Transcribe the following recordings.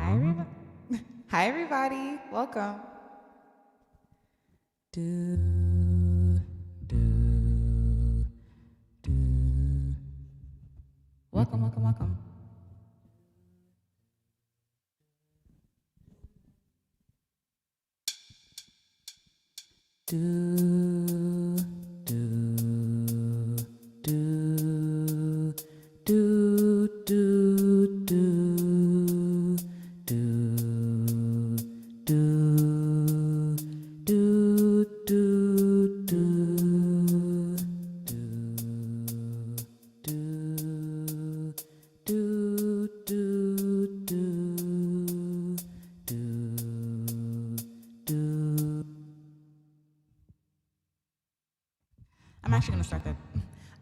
Hi, everybody. Welcome. Welcome, welcome, welcome.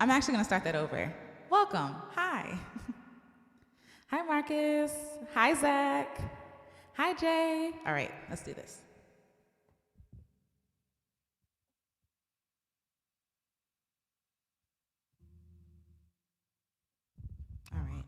I'm actually gonna start that over. Welcome. Hi. Hi, Marcus. Hi, Zach. Hi, Jay. All right, let's do this. All right.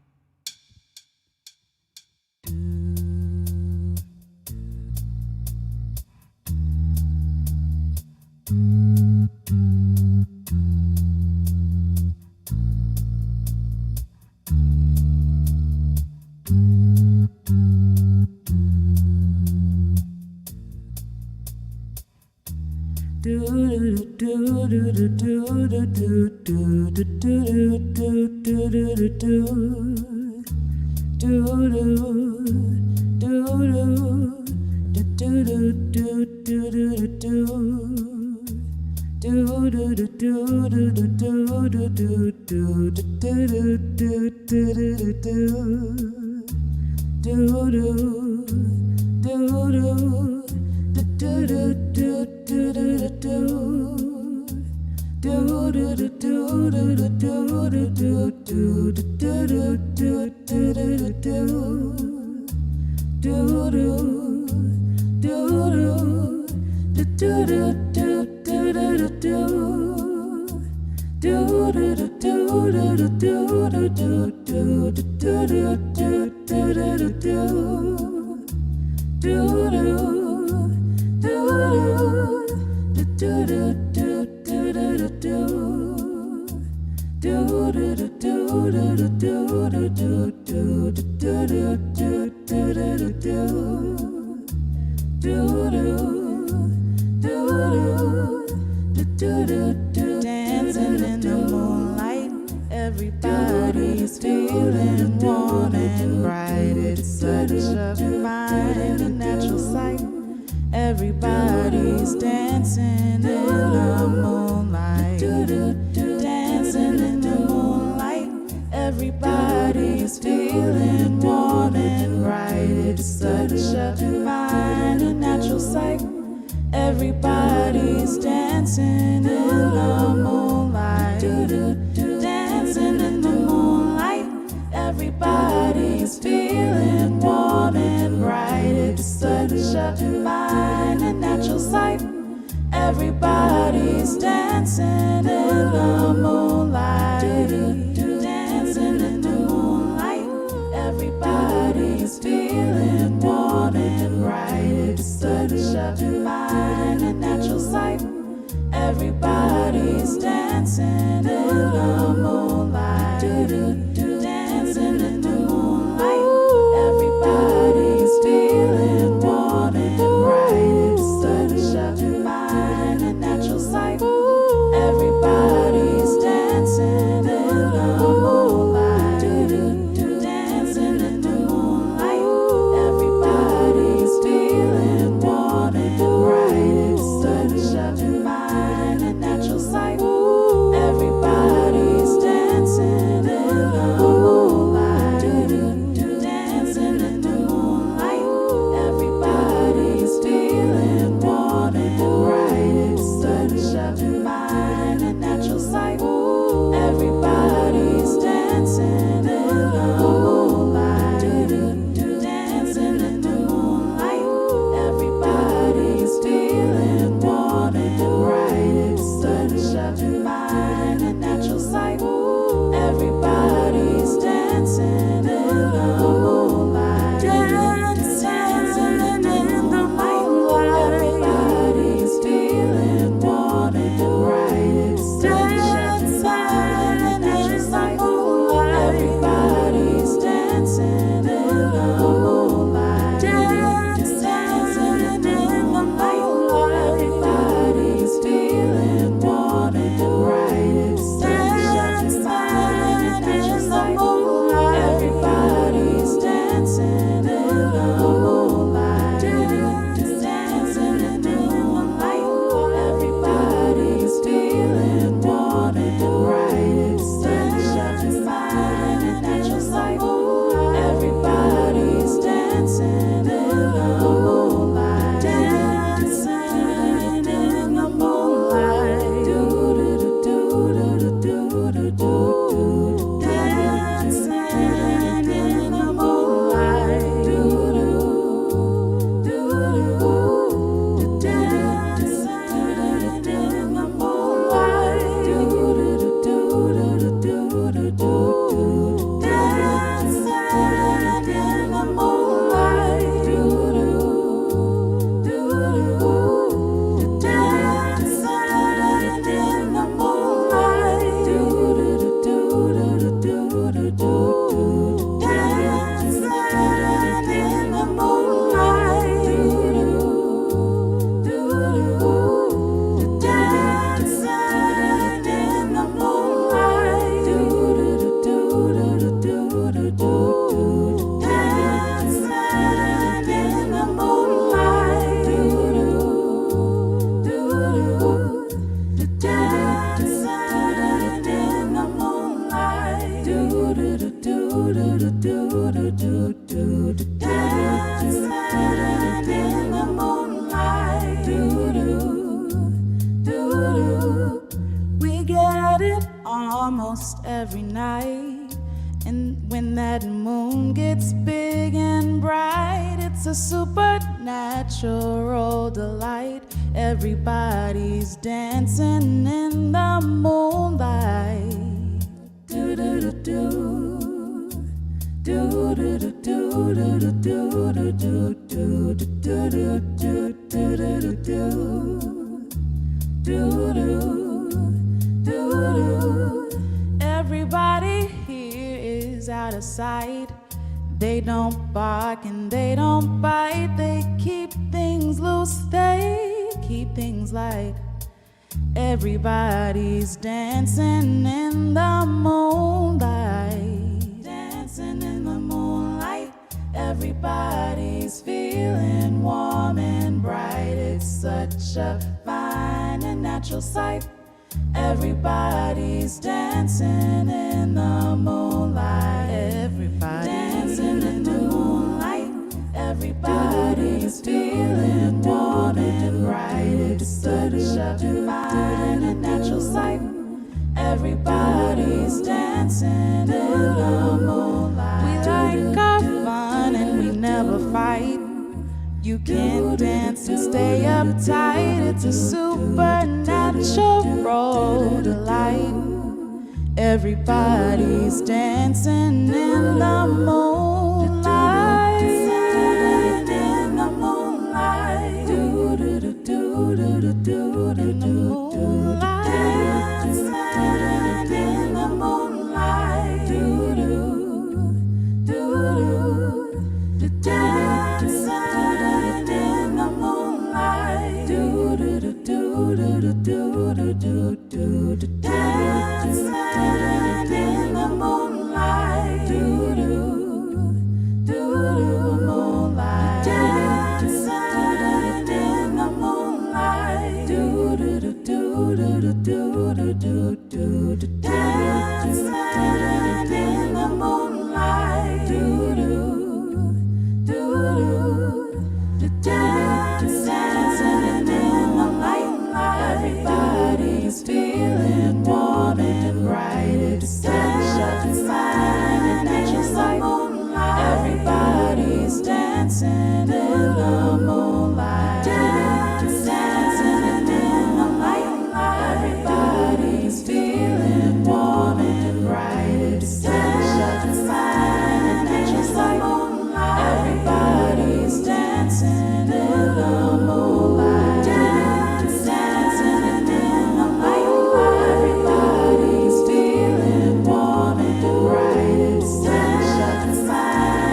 Dancing in the moonlight, everybody's feeling warm and bright. It's such a fine and natural sight. Everybody's dancing in the moonlight, dancing in the moonlight. Everybody's feeling warm and bright. It's such a fine and natural sight. Everybody's dancing in the moonlight, dancing in the moonlight. Everybody's feeling warm and bright. It's such a fine and natural sight. Everybody's dancing in the moonlight, dancing in the moonlight. Everybody's feeling warm and bright. It's such a fine and natural sight. Everybody's dancing in the moonlight, dancing in the moonlight. Everybody's feeling warm and bright. It's such a fine and natural sight. Everybody's dancing in the moonlight, dancing in the moonlight. Everybody's feeling warm and bright. It's such a fine and natural sight. dancing in the moonlight, dancing in the moonlight. Everybody's feeling warm and bright. It's dancing in the moonlight. Everybody's dancing in the moonlight, dancing in the moonlight. Everybody's feeling warm and bright. It's dancing in the moonlight. Everybody's dancing in the moonlight, dancing in the moonlight. Do do do do do do do do. Dancing in the moonlight. Do do do do. Dancing in the moonlight. Do do do do do do do. Dancing in the moonlight. Do do do do. Dancing in the moonlight. Do do do do do do do. Dancing in the moonlight. Do do do do. Dancing in the moonlight. Do do do do do do do. Dancing in the moonlight. Do do do do. Dancing in the moonlight. Do do do do do do do do. Dancing in the moonlight. Do do do. We get it almost every night, and when that moon gets big and bright, it's a supernatural delight. Everybody's dancing in the moonlight. Do do do do. Do do do do do do do do do do do do do do do. Everybody here is out of sight. They don't bark and they don't bite. They keep things loose, they keep things light. Everybody's dancing in the moonlight, dancing in the moonlight. Everybody's feeling warm and bright. It's such a fine and natural sight. Everybody's dancing in the moonlight. Everybody dancing in the moonlight. Everybody's feeling warm and bright. It's such a fine and natural sight. Everybody's dancing in the moonlight. We like our fun and we never fight. You can't dance and stay uptight. It's a supernatural delight. Everybody's dancing in the moonlight, dancing in the moonlight. Do do do do do do do do do. Dancing in the moonlight. Do do do do. Dancing in the moonlight. Do do do do do do do do do. Dancing in the moonlight. Do do do moonlight. Dancing in the moonlight. Do do do do do do do do. Dancing in the moonlight. Do do do do. Dancing in the light. Everybody's feeling warm and bright. It's such a fine and natural sight. Everybody's dancing in the moonlight, dancing in the light. Everybody's feeling warm and bright. It's such a fine and natural sight. Everybody's dancing in the moonlight, dancing in the light. Everybody's feeling warm and bright. It's such a fine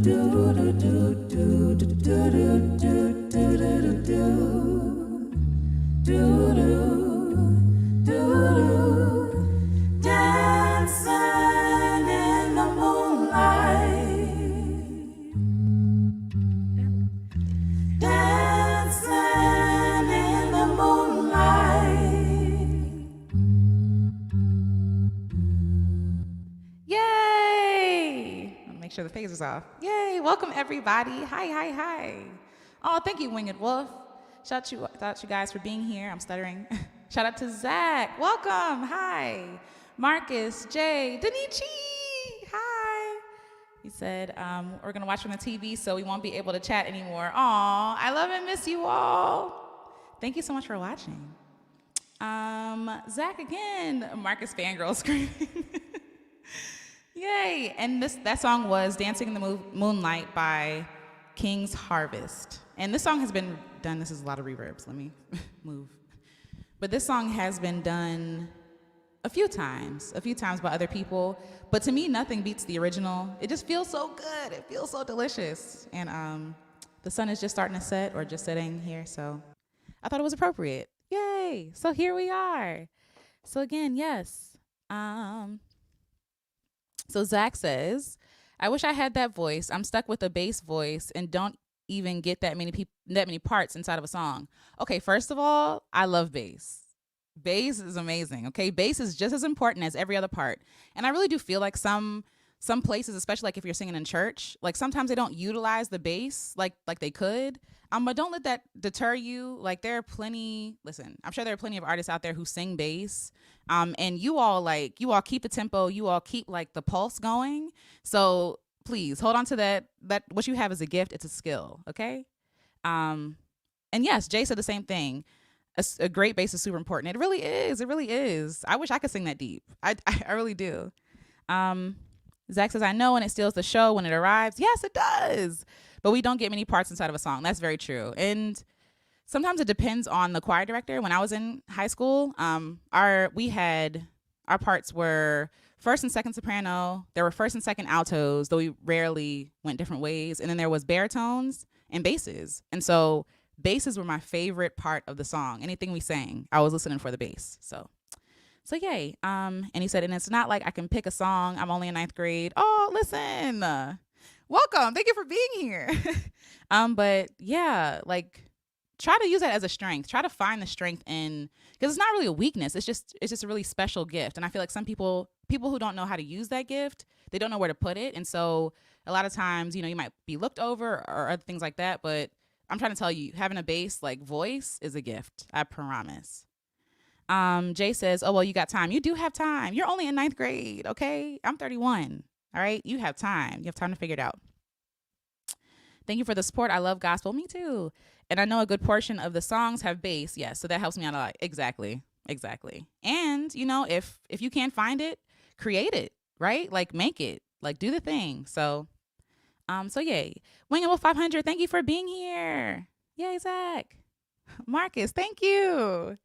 Dancing in the moonlight, dancing in the moonlight. Yay! I'll make sure the phaser's off. Yay! Welcome everybody. Hi. Oh, thank you, Winged Wolf. Shout out you guys for being here. I'm stuttering. Shout out to Zach. Welcome. Hi. Marcus, Jay, Danichi. Hi. He said, we're going to watch from the TV, so we won't be able to chat anymore. Aw, I love and miss you all. Thank you so much for watching. Zach again. Marcus fangirl screaming. Yay. And that song was Dancing in the Moonlight by King's Harvest. And this song has been done. This is a lot of reverbs. Let me move. But this song has been done a few times by other people. But to me, nothing beats the original. It just feels so good. It feels so delicious. And the sun is just starting to set, or just setting here. So I thought it was appropriate. Yay. So here we are. So again, yes. So Zach says, I wish I had that voice. I'm stuck with a bass voice and don't even get that many parts inside of a song. Okay, first of all, I love bass. Bass is amazing. Okay, bass is just as important as every other part. And I really do feel like some places, especially like if you're singing in church, like sometimes they don't utilize the bass like they could. But don't let that deter you. Like there are plenty. Listen, I'm sure there are plenty of artists out there who sing bass. And you all keep the tempo. You all keep like the pulse going. So please hold on to that. That what you have is a gift. It's a skill. Okay. And yes, Jay said the same thing. A great bass is super important. It really is. It really is. I wish I could sing that deep. I really do. Zach says, I know, and it steals the show when it arrives. Yes, it does. But we don't get many parts inside of a song. That's very true. And sometimes it depends on the choir director. When I was in high school, our parts were first and second soprano. There were first and second altos, though we rarely went different ways. And then there was baritones and basses. And so basses were my favorite part of the song. Anything we sang, I was listening for the bass. So yay. And he said, and it's not like I can pick a song. I'm only in 9th grade. Oh, listen. Welcome. Thank you for being here. But yeah, like try to use that as a strength. Try to find the strength in, because it's not really a weakness. It's just a really special gift. And I feel like some people who don't know how to use that gift, they don't know where to put it. And so a lot of times, you might be looked over or other things like that. But I'm trying to tell you, having a bass like voice is a gift. I promise. Jay says, oh, well, you got time. You do have time. You're only in 9th grade. Okay. I'm 31. All right. You have time. You have time to figure it out. Thank you for the support. I love gospel. Me too. And I know a good portion of the songs have bass. Yes. So that helps me out a lot. Exactly. And if you can't find it, create it, right? Like make it, like do the thing. So yay. Winging Wolf 500. Thank you for being here. Yay, Zach. Marcus. Thank you.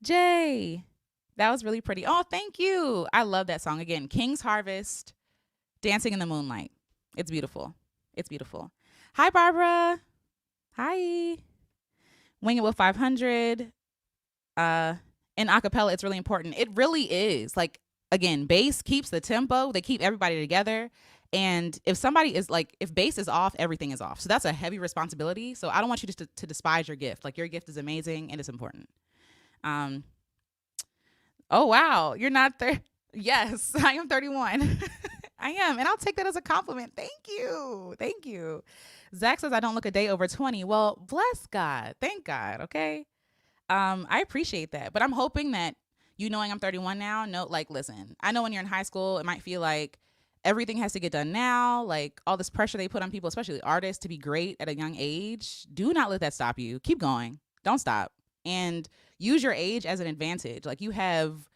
Jay, that was really pretty. Oh, thank you. I love that song. Again, King's Harvest, Dancing in the Moonlight. It's beautiful. Hi, Barbara. Hi. Wing It with 500. In acapella, it's really important. It really is. Like, again, bass keeps the tempo. They keep everybody together. And if bass is off, everything is off. So that's a heavy responsibility. So I don't want you to despise your gift. Like, your gift is amazing and it's important. Oh, wow. You're not there. Yes, I am 31. I am. And I'll take that as a compliment. Thank you. Zach says I don't look a day over 20. Well, bless God. Thank God. Okay. I appreciate that. But I'm hoping that knowing I'm 31 now, listen, I know when you're in high school, it might feel like everything has to get done now. Like all this pressure they put on people, especially artists, to be great at a young age. Do not let that stop you. Keep going. Don't stop. And use your age as an advantage. Like you have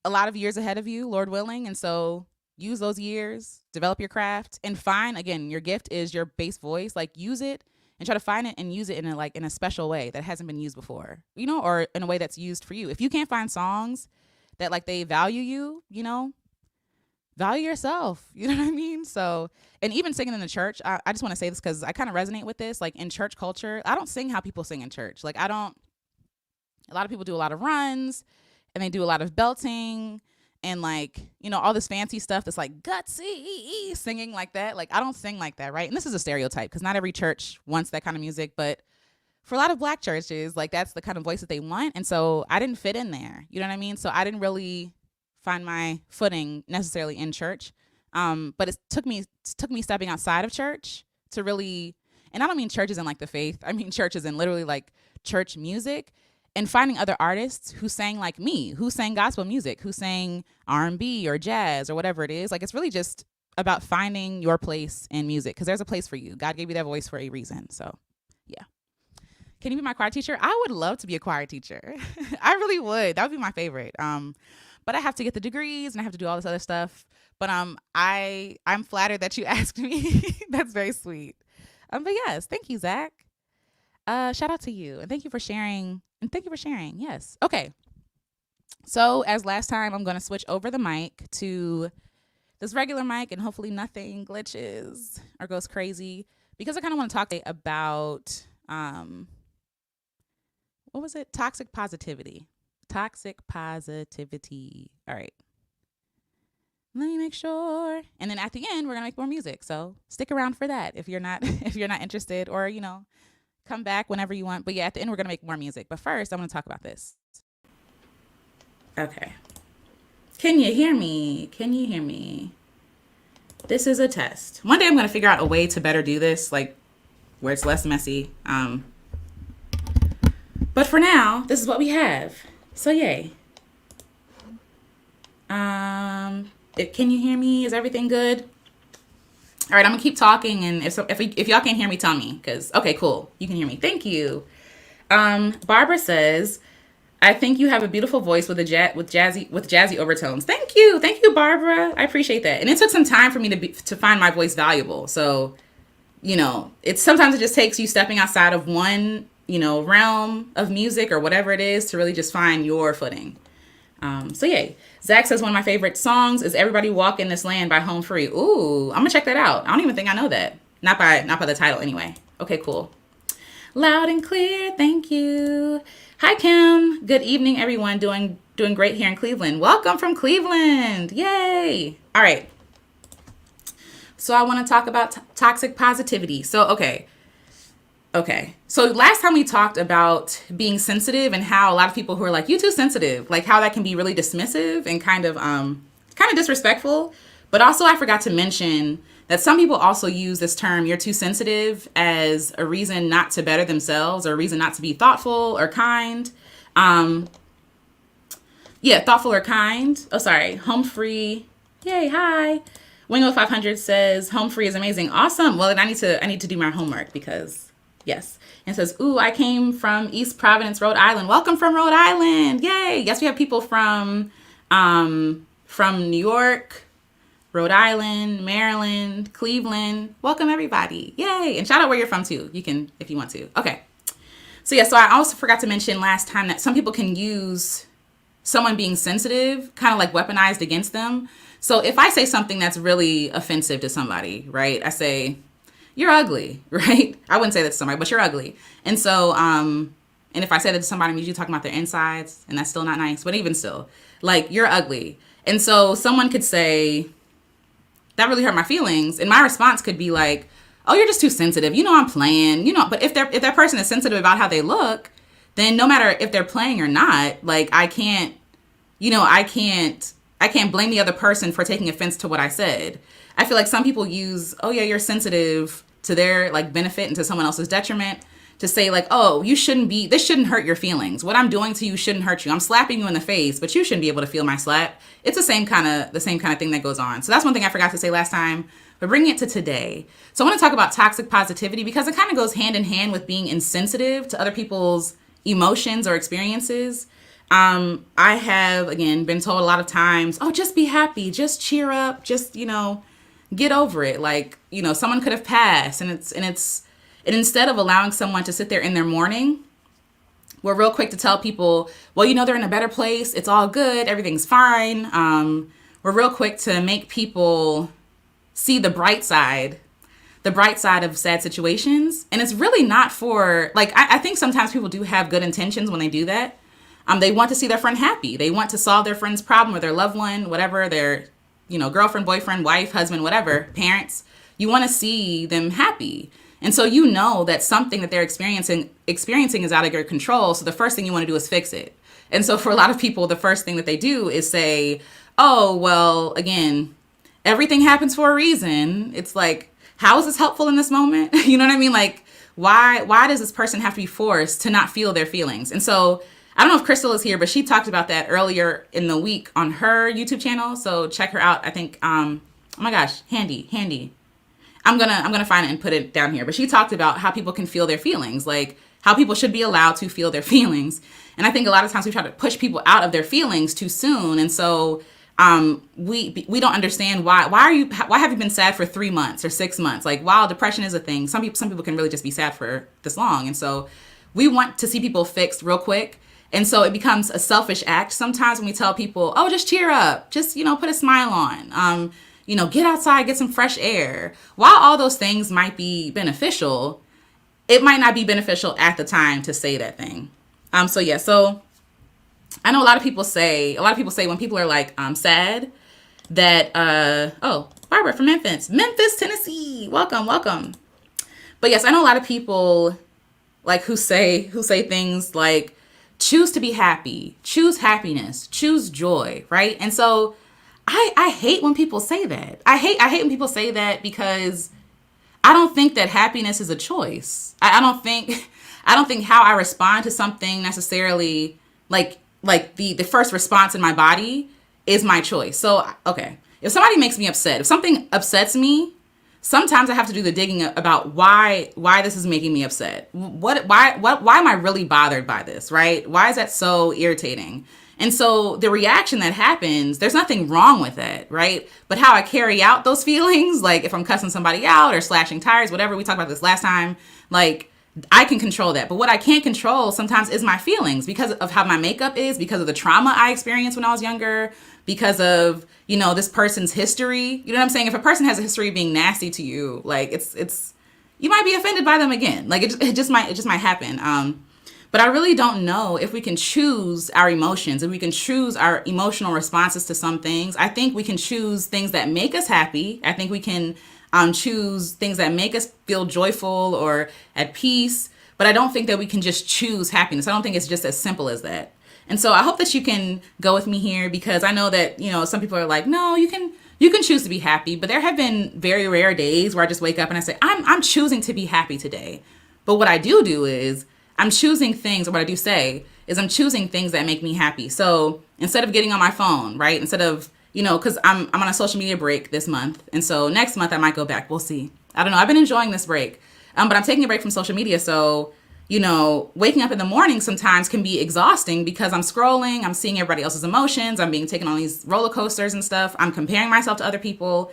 a lot of years ahead of you, Lord willing. And so use those years, develop your craft, and find, again, your gift is your bass voice. Like use it and try to find it and use it in a special way that hasn't been used before, or in a way that's used for you. If you can't find songs that they value you, value yourself. You know what I mean? So, and even singing in the church, I just want to say this because I kind of resonate with this. Like in church culture, I don't sing how people sing in church. Like I don't, a lot of people do a lot of runs and they do a lot of belting and like, you know, all this fancy stuff that's like gutsy singing like that. Like I don't sing like that, right? And this is a stereotype because not every church wants that kind of music, but for a lot of Black churches, like that's the kind of voice that they want. And so I didn't fit in there. You know what I mean? So I didn't really find my footing necessarily in church. But it took me stepping outside of church to really, and I don't mean churches in like the faith. I mean churches in literally like church music, and finding other artists who sang like me, who sang gospel music, who sang R&B or jazz or whatever it is. Like it's really just about finding your place in music because there's a place for you. God gave you that voice for a reason. So yeah. Can you be my choir teacher? I would love to be a choir teacher. I really would. That would be my favorite. But I have to get the degrees and I have to do all this other stuff. But I'm flattered that you asked me. That's very sweet. But yes, thank you, Zach. Shout out to you and thank you for sharing. Yes. Okay. So as last time, I'm going to switch over the mic to this regular mic and hopefully nothing glitches or goes crazy because I kind of want to talk about, what was it? Toxic positivity. All right. Let me make sure. And then at the end, we're going to make more music. So stick around for that if you're not interested or, you know, come back whenever you want. But yeah, at the end, we're going to make more music. But first, I want to talk about this. Okay. Can you hear me? This is a test. One day I'm going to figure out a way to better do this, like where it's less messy. But for now, this is what we have. So yay. Can you hear me? Is everything good? All right, I'm gonna keep talking, and if y'all can't hear me, tell me. Cause okay, cool, you can hear me. Thank you. Barbara says, I think you have a beautiful voice with jazzy overtones. Thank you, Barbara. I appreciate that. And it took some time for me to find my voice valuable. So, you know, sometimes it just takes you stepping outside of one, you know, realm of music or whatever it is to really just find your footing. So yay. Zach says one of my favorite songs is Everybody Walk in This Land by Home Free. Ooh, I'm gonna check that out. I don't even think I know that. Not by the title anyway. Okay, cool. Loud and clear, thank you. Hi Kim. Good evening, everyone. Doing great here in Cleveland. Welcome from Cleveland. Yay. All right. So I want to talk about toxic positivity. So okay. So last time we talked about being sensitive and how a lot of people who are like, you too sensitive, like how that can be really dismissive and kind of disrespectful. But also I forgot to mention that some people also use this term, you're too sensitive, as a reason not to better themselves or a reason not to be thoughtful or kind. Thoughtful or kind. Oh, sorry. Home free. Yay. Hi. Wingo 500 says home free is amazing. Awesome. Well, then I need to do my homework because yes. And says, ooh, I came from East Providence, Rhode Island. Welcome from Rhode Island. Yay. Yes, we have people from New York, Rhode Island, Maryland, Cleveland. Welcome everybody. Yay. And shout out where you're from too. You can, if you want to. Okay. So yeah, so I also forgot to mention last time that some people can use someone being sensitive kind of like weaponized against them. So if I say something that's really offensive to somebody, right? I say, you're ugly, right? I wouldn't say that to somebody, but you're ugly. And so, and if I say that to somebody, I'm usually talking about their insides, and that's still not nice, but even still, like, you're ugly. And so someone could say, that really hurt my feelings. And my response could be like, oh, you're just too sensitive. You know, I'm playing, you know, but if that person is sensitive about how they look, then no matter if they're playing or not, like, I can't blame the other person for taking offense to what I said. I feel like some people use, oh yeah, you're sensitive, to their like benefit and to someone else's detriment, to say like, oh, this shouldn't hurt your feelings. What I'm doing to you shouldn't hurt you. I'm slapping you in the face, but you shouldn't be able to feel my slap. It's the same kind of thing that goes on. So that's one thing I forgot to say last time, but bringing it to today. So I want to talk about toxic positivity because it kind of goes hand in hand with being insensitive to other people's emotions or experiences. I have, again, been told a lot of times, oh, just be happy, just cheer up, just, you know, get over it. Like, you know, someone could have passed and instead of allowing someone to sit there in their mourning, we're real quick to tell people, well, you know, they're in a better place. It's all good. Everything's fine. we're real quick to make people see the bright side of sad situations. And it's really not for, like, I think sometimes people do have good intentions when they do that. They want to see their friend happy. They want to solve their friend's problem or their loved one, whatever, their, girlfriend, boyfriend, wife, husband, whatever, parents. You want to see them happy. And so that something that they're experiencing is out of your control. So the first thing you want to do is fix it. And so for a lot of people, the first thing that they do is say, oh, well, again, everything happens for a reason. It's like, how is this helpful in this moment? You know what I mean? Like, why does this person have to be forced to not feel their feelings? And so I don't know if Crystal is here, but she talked about that earlier in the week on her YouTube channel. So check her out. I think, oh my gosh, handy. I'm gonna find it and put it down here. But she talked about how people can feel their feelings, like how people should be allowed to feel their feelings. And I think a lot of times we try to push people out of their feelings too soon. And so we don't understand why have you been sad for 3 months or 6 months? Like, while depression is a thing, some people can really just be sad for this long. And so we want to see people fixed real quick. And so it becomes a selfish act sometimes when we tell people, oh, just cheer up, just, put a smile on, get outside, get some fresh air. While all those things might be beneficial, it might not be beneficial at the time to say that thing. So I know a lot of people say when people are like, sad, that, Barbara from Memphis, Tennessee, welcome. But yes, I know a lot of people like who say things like, choose to be happy, choose happiness, choose joy, right? And so I hate when people say that. I hate when people say that, because I don't think that happiness is a choice. I don't think how I respond to something necessarily, like the first response in my body is my choice. So, okay, if somebody makes me upset, if something upsets me, sometimes I have to do the digging about why this is making me upset. Why am I really bothered by this, right? Why is that so irritating? And so the reaction that happens, there's nothing wrong with that, right? But how I carry out those feelings, like if I'm cussing somebody out or slashing tires, whatever, we talked about this last time, like I can control that. But what I can't control sometimes is my feelings, because of how my makeup is, because of the trauma I experienced when I was younger, because of, this person's history. You know what I'm saying? If a person has a history of being nasty to you, like it's you might be offended by them again. Like it just might happen. But I really don't know if we can choose our emotions, if we can choose our emotional responses to some things. I think we can choose things that make us happy. I think we can choose things that make us feel joyful or at peace. But I don't think that we can just choose happiness. I don't think it's just as simple as that. And so I hope that you can go with me here, because I know that, some people are like, no, you can choose to be happy. But there have been very rare days where I just wake up and I say, I'm choosing to be happy today. But what I do is I'm choosing things, or what I do say is I'm choosing things that make me happy. So instead of getting on my phone, right, instead of, because I'm on a social media break this month. And so next month I might go back. We'll see. I don't know. I've been enjoying this break, but I'm taking a break from social media. So, waking up in the morning sometimes can be exhausting, because I'm scrolling, I'm seeing everybody else's emotions, I'm being taken on these roller coasters and stuff. I'm comparing myself to other people.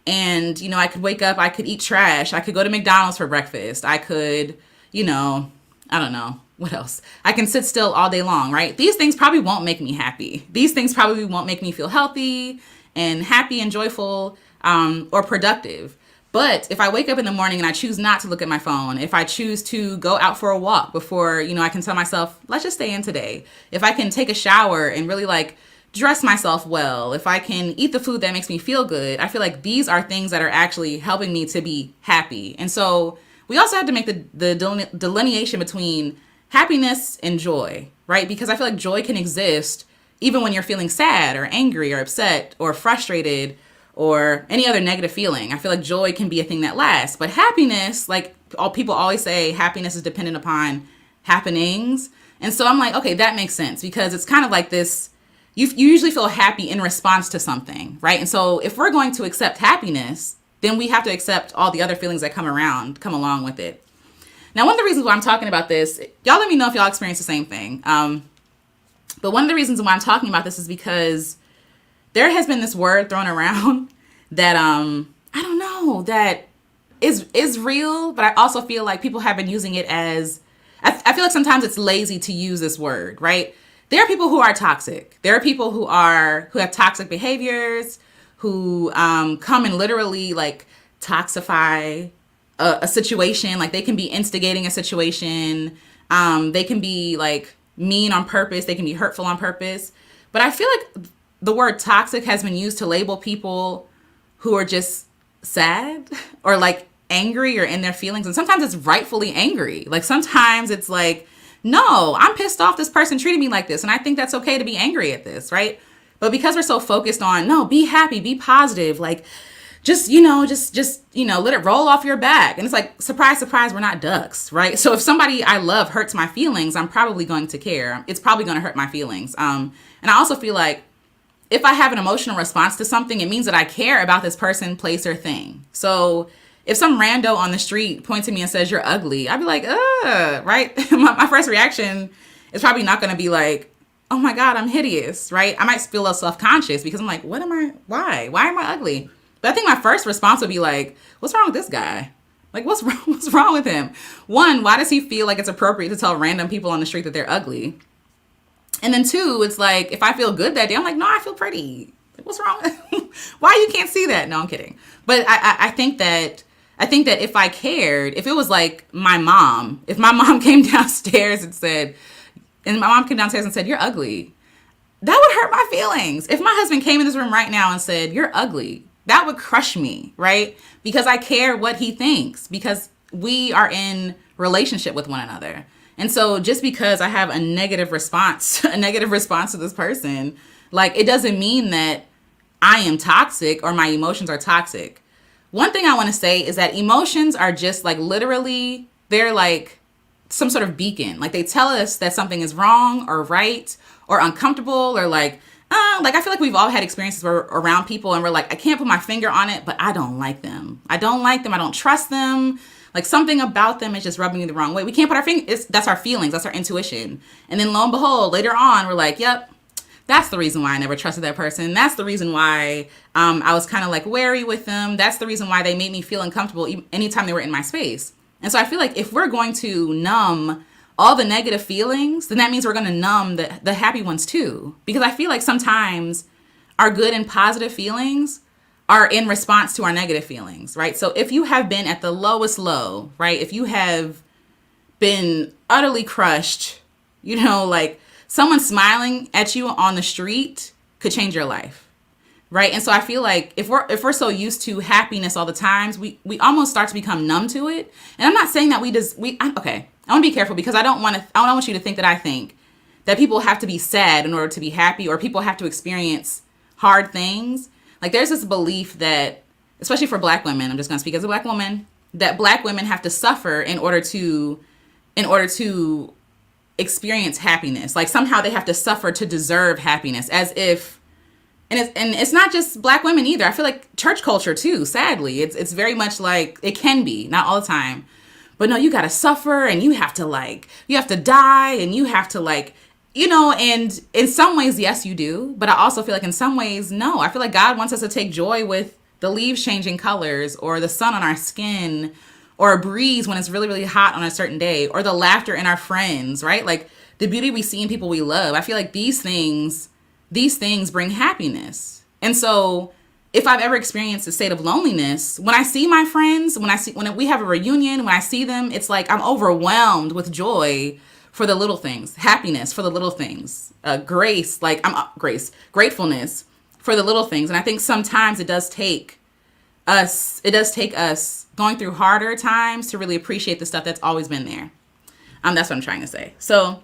And, I could wake up, I could eat trash. I could go to McDonald's for breakfast. I could, I don't know. What else? I can sit still all day long, right? These things probably won't make me happy. These things probably won't make me feel healthy and joyful, or productive. But if I wake up in the morning and I choose not to look at my phone, if I choose to go out for a walk before, I can tell myself, let's just stay in today. If I can take a shower and really dress myself well, if I can eat the food that makes me feel good, I feel like these are things that are actually helping me to be happy. And so we also have to make the delineation between happiness and joy, right? Because I feel like joy can exist even when you're feeling sad or angry or upset or frustrated or any other negative feeling. I feel like joy can be a thing that lasts. But happiness, like all people always say, happiness is dependent upon happenings. And so I'm like, okay, that makes sense, because it's kind of like this, you usually feel happy in response to something, right? And so if we're going to accept happiness, then we have to accept all the other feelings that come along with it. Now, one of the reasons why I'm talking about this, y'all let me know if y'all experience the same thing. But one of the reasons why I'm talking about this is because there has been this word thrown around that, I don't know, that is real, but I also feel like people have been using it as, I feel like sometimes it's lazy to use this word, right? there are people who are toxic. There are people who have toxic behaviors, who come and literally like toxify a situation. Like they can be instigating a situation. They can be like mean on purpose. They can be hurtful on purpose. But I feel like the word toxic has been used to label people who are just sad or like angry or in their feelings. And sometimes it's rightfully angry. Like sometimes it's like, no, I'm pissed off this person treated me like this. And I think that's okay to be angry at this, right? But because we're so focused on, no, be happy, be positive, like just let it roll off your back. And it's like, surprise, surprise, we're not ducks, right? So if somebody I love hurts my feelings, I'm probably going to care. It's probably going to hurt my feelings. And I also feel like if I have an emotional response to something, it means that I care about this person, place, or thing. So if some rando on the street points at me and says, you're ugly, I'd be like, right? my first reaction is probably not going to be like, oh my God, I'm hideous, right? I might feel a little self-conscious because I'm like, why am I ugly? But I think my first response would be like, what's wrong with this guy? Like, what's wrong with him? One, why does he feel like it's appropriate to tell random people on the street that they're ugly? And then two, it's like, if I feel good that day, I'm like, no, I feel pretty. Like, what's wrong? Why you can't see that? No, I'm kidding. But I think that if I cared, if it was like my mom, if my mom came downstairs and said, you're ugly, that would hurt my feelings. If my husband came in this room right now and said, you're ugly, that would crush me, right? Because I care what he thinks, because we are in relationship with one another. And so just because I have a negative response to this person, like it doesn't mean that I am toxic or my emotions are toxic. One thing I want to say is that emotions are just like literally, they're like some sort of beacon. Like they tell us that something is wrong or right or uncomfortable or like I feel like we've all had experiences where we're around people and we're like, I can't put my finger on it, but I don't like them. I don't trust them. Like something about them is just rubbing me the wrong way. We can't put our finger, that's our feelings, that's our intuition. And then lo and behold, later on, we're like, yep, that's the reason why I never trusted that person. That's the reason why I was kind of like wary with them. That's the reason why they made me feel uncomfortable anytime they were in my space. And so I feel like if we're going to numb all the negative feelings, then that means we're going to numb the happy ones too. Because I feel like sometimes our good and positive feelings are in response to our negative feelings, right? So if you have been at the lowest low, right? If you have been utterly crushed, like someone smiling at you on the street could change your life, right? And so I feel like if we're so used to happiness all the times, we almost start to become numb to it. And I'm not saying that okay, I want to be careful because I don't want you to think that I think that people have to be sad in order to be happy or people have to experience hard things. Like there's this belief that, especially for Black women, I'm just going to speak as a Black woman, that Black women have to suffer in order to experience happiness. Like somehow they have to suffer to deserve happiness, as if, and it's not just Black women either. I feel like church culture too, sadly, it's very much like, it can be, not all the time, but no, you got to suffer and you have to die and you have to and in some ways, yes, you do. But I also feel like in some ways, no. I feel like God wants us to take joy with the leaves changing colors or the sun on our skin or a breeze when it's really, really hot on a certain day or the laughter in our friends, right? Like the beauty we see in people we love. I feel like these things bring happiness. And so if I've ever experienced a state of loneliness, when I see my friends, when we have a reunion, when I see them, it's like I'm overwhelmed with joy for the little things, happiness for the little things, gratefulness for the little things. And I think sometimes it does take us going through harder times to really appreciate the stuff that's always been there. That's what I'm trying to say. So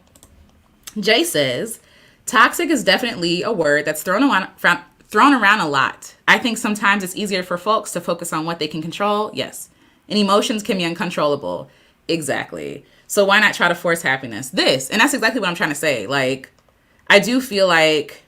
Jay says, toxic is definitely a word that's thrown around a lot. I think sometimes it's easier for folks to focus on what they can control. Yes. And emotions can be uncontrollable. Exactly. So why not try to force happiness? And that's exactly what I'm trying to say. Like, I do feel like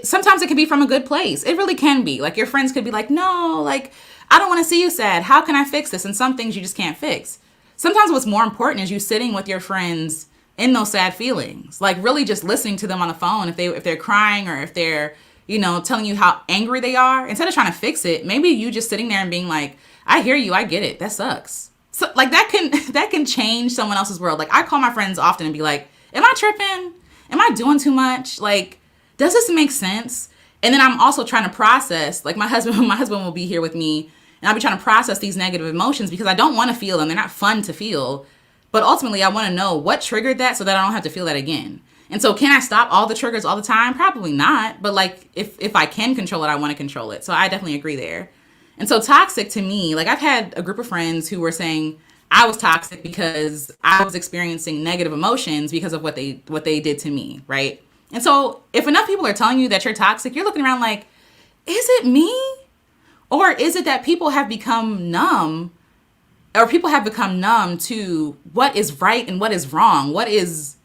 sometimes it can be from a good place. It really can be. Like, your friends could be like, no, like, I don't want to see you sad. How can I fix this? And some things you just can't fix. Sometimes what's more important is you sitting with your friends in those sad feelings. Like, really just listening to them on the phone if they're crying or if they're, telling you how angry they are. Instead of trying to fix it, maybe you just sitting there and being like, I hear you. I get it. That sucks. So like that can change someone else's world. Like I call my friends often and be like, am I tripping? am I doing too much? Like, does this make sense? And then I'm also trying to process, like my husband will be here with me, and I'll be trying to process these negative emotions because I don't want to feel them. They're not fun to feel. But ultimately, I want to know what triggered that so that I don't have to feel that again. And so can I stop all the triggers all the time? Probably not. But like if I can control it, I want to control it. So I definitely agree there. And so toxic to me, like I've had a group of friends who were saying I was toxic because I was experiencing negative emotions because of what they did to me, right? And so if enough people are telling you that you're toxic, you're looking around like, is it me? Or is it that people have become numb, or people have become numb to what is right and what is wrong? What is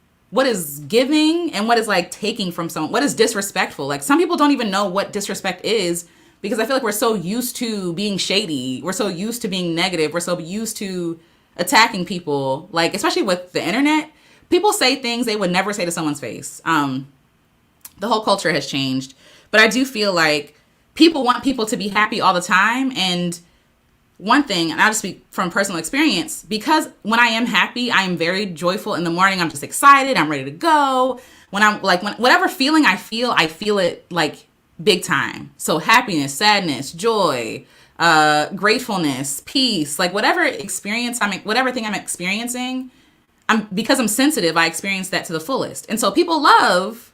giving and what is like taking from someone? What is disrespectful? Like some people don't even know what disrespect is because I feel like we're so used to being shady. We're so used to being negative. We're so used to attacking people, like especially with the internet. People say things they would never say to someone's face. The whole culture has changed, but I do feel like people want people to be happy all the time. And one thing, and I'll just speak from personal experience, because when I am happy, I am very joyful in the morning. I'm just excited. I'm ready to go. When I'm like, whatever feeling I feel it like big time. So happiness, sadness, joy, gratefulness, peace, like whatever thing I'm experiencing, because I'm sensitive, I experience that to the fullest. And so people love,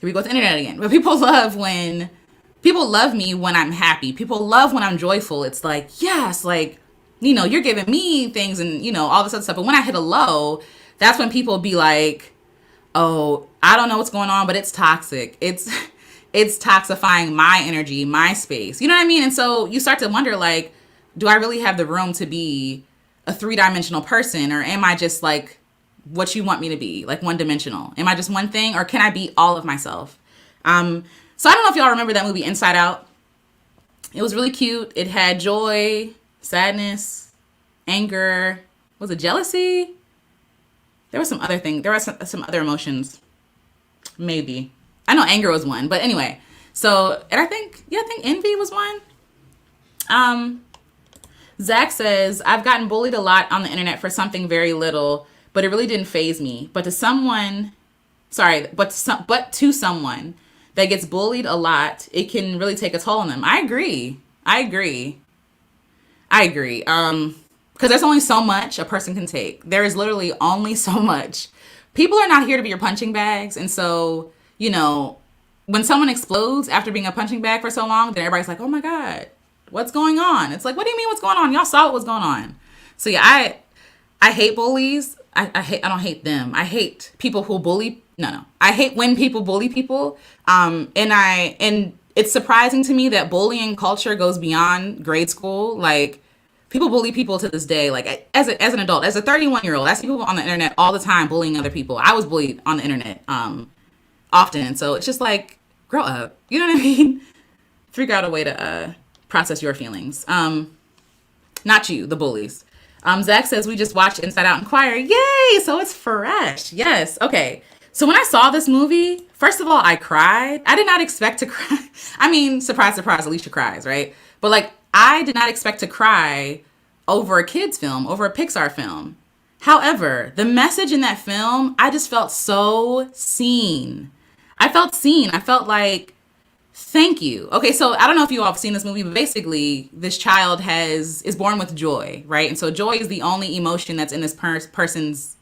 here we go with the internet again, but people love me when I'm happy. People love when I'm joyful. It's like, yes, like, you're giving me things and, all this other stuff. But when I hit a low, that's when people be like, oh, I don't know what's going on, but it's toxic. It's toxifying my energy, my space. You know what I mean? And so you start to wonder, like, do I really have the room to be a 3-dimensional person? Or am I just like what you want me to be, like one-dimensional? Am I just one thing, or can I be all of myself? So I don't know if y'all remember that movie Inside Out. It was really cute. It had joy, sadness, anger. Was it jealousy? There was some other thing. There was some other emotions. Maybe. I know anger was one, but anyway. So, and I think envy was one. Zach says, I've gotten bullied a lot on the internet for something very little, but it really didn't faze me. But to someone that gets bullied a lot, it can really take a toll on them. I agree. Because there's only so much a person can take. There is literally only so much. People are not here to be your punching bags. And so, when someone explodes after being a punching bag for so long, then everybody's like, oh my God, what's going on? It's like, what do you mean what's going on? Y'all saw what was going on. So yeah, I hate bullies. I don't hate them. I hate people who bully. No. I hate when people bully people. And it's surprising to me that bullying culture goes beyond grade school. Like, people bully people to this day. Like, as an adult, as a 31-year-old, I see people on the internet all the time bullying other people. I was bullied on the internet often. And so it's just like, grow up. You know what I mean? Figure out a way to process your feelings. Not you, the bullies. Zach says, we just watched Inside Out and Choir. Yay! So it's fresh. Yes. Okay. So when I saw this movie, first of all, I cried. I did not expect to cry. I mean, surprise, surprise, Alicia cries, right? But like, I did not expect to cry over a kid's film, over a Pixar film. However, the message in that film, I just felt so seen. I felt like, thank you. Okay, so I don't know if you all have seen this movie, but basically this child is born with joy, right? And so joy is the only emotion that's in this person's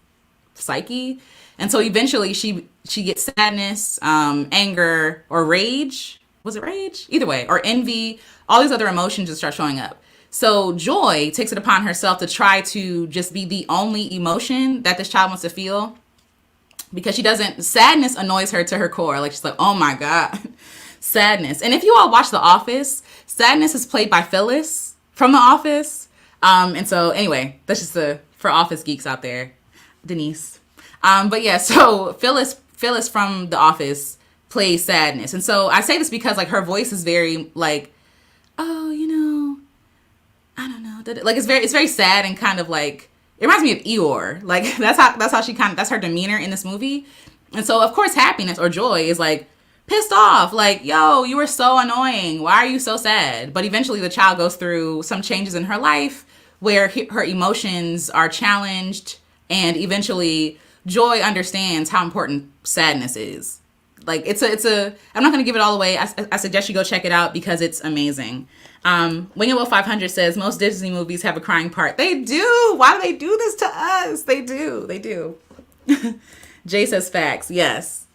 psyche. And so eventually she gets sadness, anger, or rage. Was it rage? Either way, or envy. All these other emotions just start showing up. So joy takes it upon herself to try to just be the only emotion that this child wants to feel, because sadness annoys her to her core. Like, she's like, oh my God, sadness. And if you all watch The Office, sadness is played by Phyllis from The Office. And so anyway, that's just for Office geeks out there, Denise. But yeah, so Phyllis from The Office plays sadness. And so I say this because like her voice is very like, oh, I don't know. Like it's very sad and kind of like, it reminds me of Eeyore. Like that's her demeanor in this movie. And so of course happiness or joy is like pissed off. Like, yo, you were so annoying. Why are you so sad? But eventually the child goes through some changes in her life where her emotions are challenged, and eventually Joy understands how important sadness is. Like it's a I'm not going to give it all away. I suggest you go check it out because it's amazing. Wing and Will 500 says most Disney movies have a crying part. They do. Why do they do this to us? They do. Jay says facts. Yes.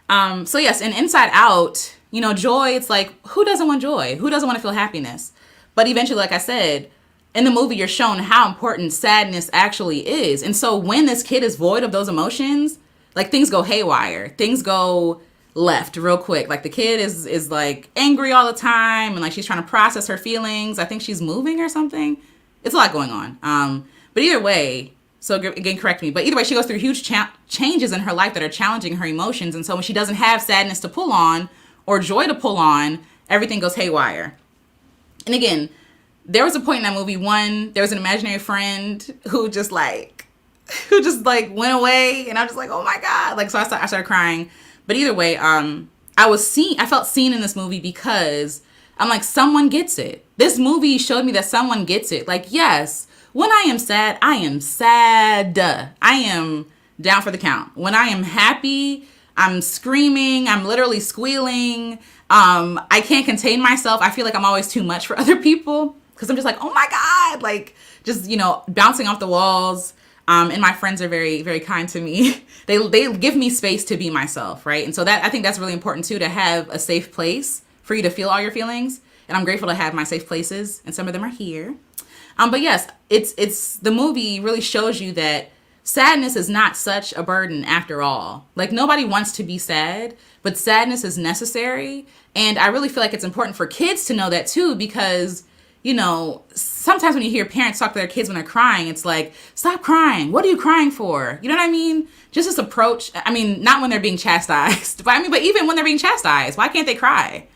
So yes, and Inside Out, joy, it's like, who doesn't want joy? Who doesn't want to feel happiness? But eventually, like I said, in the movie, you're shown how important sadness actually is. And so when this kid is void of those emotions, like things go haywire. Things go left real quick. Like the kid is like angry all the time and like she's trying to process her feelings. I think she's moving or something. It's a lot going on. But either way, so again, correct me. But either way, she goes through huge changes in her life that are challenging her emotions. And so when she doesn't have sadness to pull on or joy to pull on, everything goes haywire. And again, there was a point in that movie, there was an imaginary friend who just went away, and I was just like, oh my God. Like, so I started crying. But either way, I felt seen in this movie because I'm like, someone gets it. This movie showed me that someone gets it. Like, yes, when I am sad, I am sad. I am down for the count. When I am happy, I'm screaming. I'm literally squealing. I can't contain myself. I feel like I'm always too much for other people because I'm just like, oh my God, like just, bouncing off the walls. And my friends are very, very kind to me. They give me space to be myself, right? And so I think that's really important too, to have a safe place for you to feel all your feelings. And I'm grateful to have my safe places, and some of them are here. But yes, it's the movie really shows you that sadness is not such a burden after all. Like nobody wants to be sad, but sadness is necessary. And I really feel like it's important for kids to know that too, because sometimes when you hear parents talk to their kids when they're crying, it's like, stop crying. What are you crying for? You know what I mean? Just this approach. I mean, not when they're being chastised, but even when they're being chastised, why can't they cry?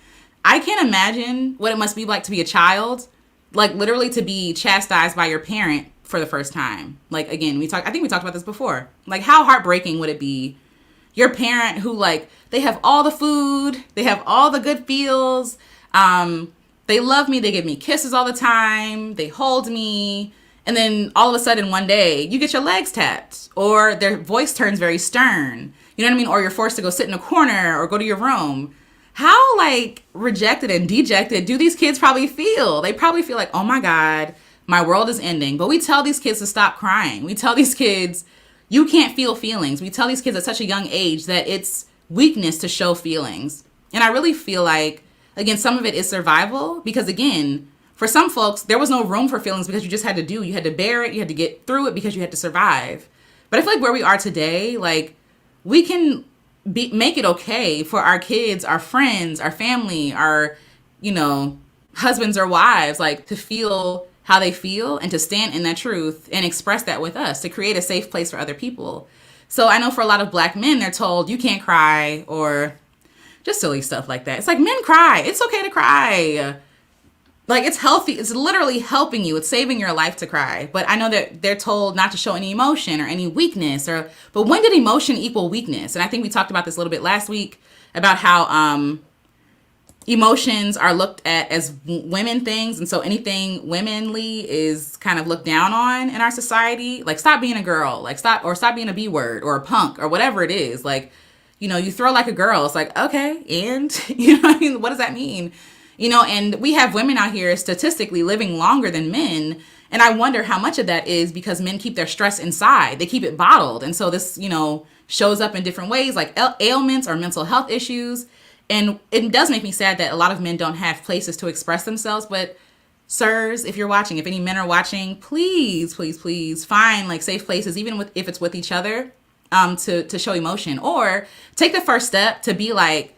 I can't imagine what it must be like to be a child, like literally to be chastised by your parent for the first time. Like, again, I think we talked about this before. Like, how heartbreaking would it be? Your parent who, like, they have all the food, they have all the good feels, they love me. They give me kisses all the time. They hold me. And then all of a sudden one day you get your legs tapped or their voice turns very stern. You know what I mean? Or you're forced to go sit in a corner or go to your room. How like rejected and dejected do these kids probably feel? They probably feel like, oh my God, my world is ending. But we tell these kids to stop crying. We tell these kids, you can't feel feelings. We tell these kids at such a young age that it's weakness to show feelings. And I really feel like, again, some of it is survival because, again, for some folks, there was no room for feelings because you just had to bear it. You had to get through it because you had to survive. But I feel like where we are today, like we can make it okay for our kids, our friends, our family, our, husbands or wives, like to feel how they feel and to stand in that truth and express that with us, to create a safe place for other people. So I know for a lot of Black men, they're told you can't cry or just silly stuff like that. It's like, men cry. It's okay to cry. Like, it's healthy. It's literally helping you. It's saving your life to cry. But I know that they're told not to show any emotion or any weakness. But when did emotion equal weakness? And I think we talked about this a little bit last week about how emotions are looked at as women things. And so anything womanly is kind of looked down on in our society. Like, stop being a girl. Like, stop being a B word or a punk or whatever it is. Like, you throw like a girl. It's like, okay, and, what I mean? What does that mean? And we have women out here statistically living longer than men. And I wonder how much of that is because men keep their stress inside. They keep it bottled. And so this, shows up in different ways, like ailments or mental health issues. And it does make me sad that a lot of men don't have places to express themselves. But sirs, if you're watching, if any men are watching, please, please, please find like safe places, even if it's with each other. To show emotion, or take the first step to be like,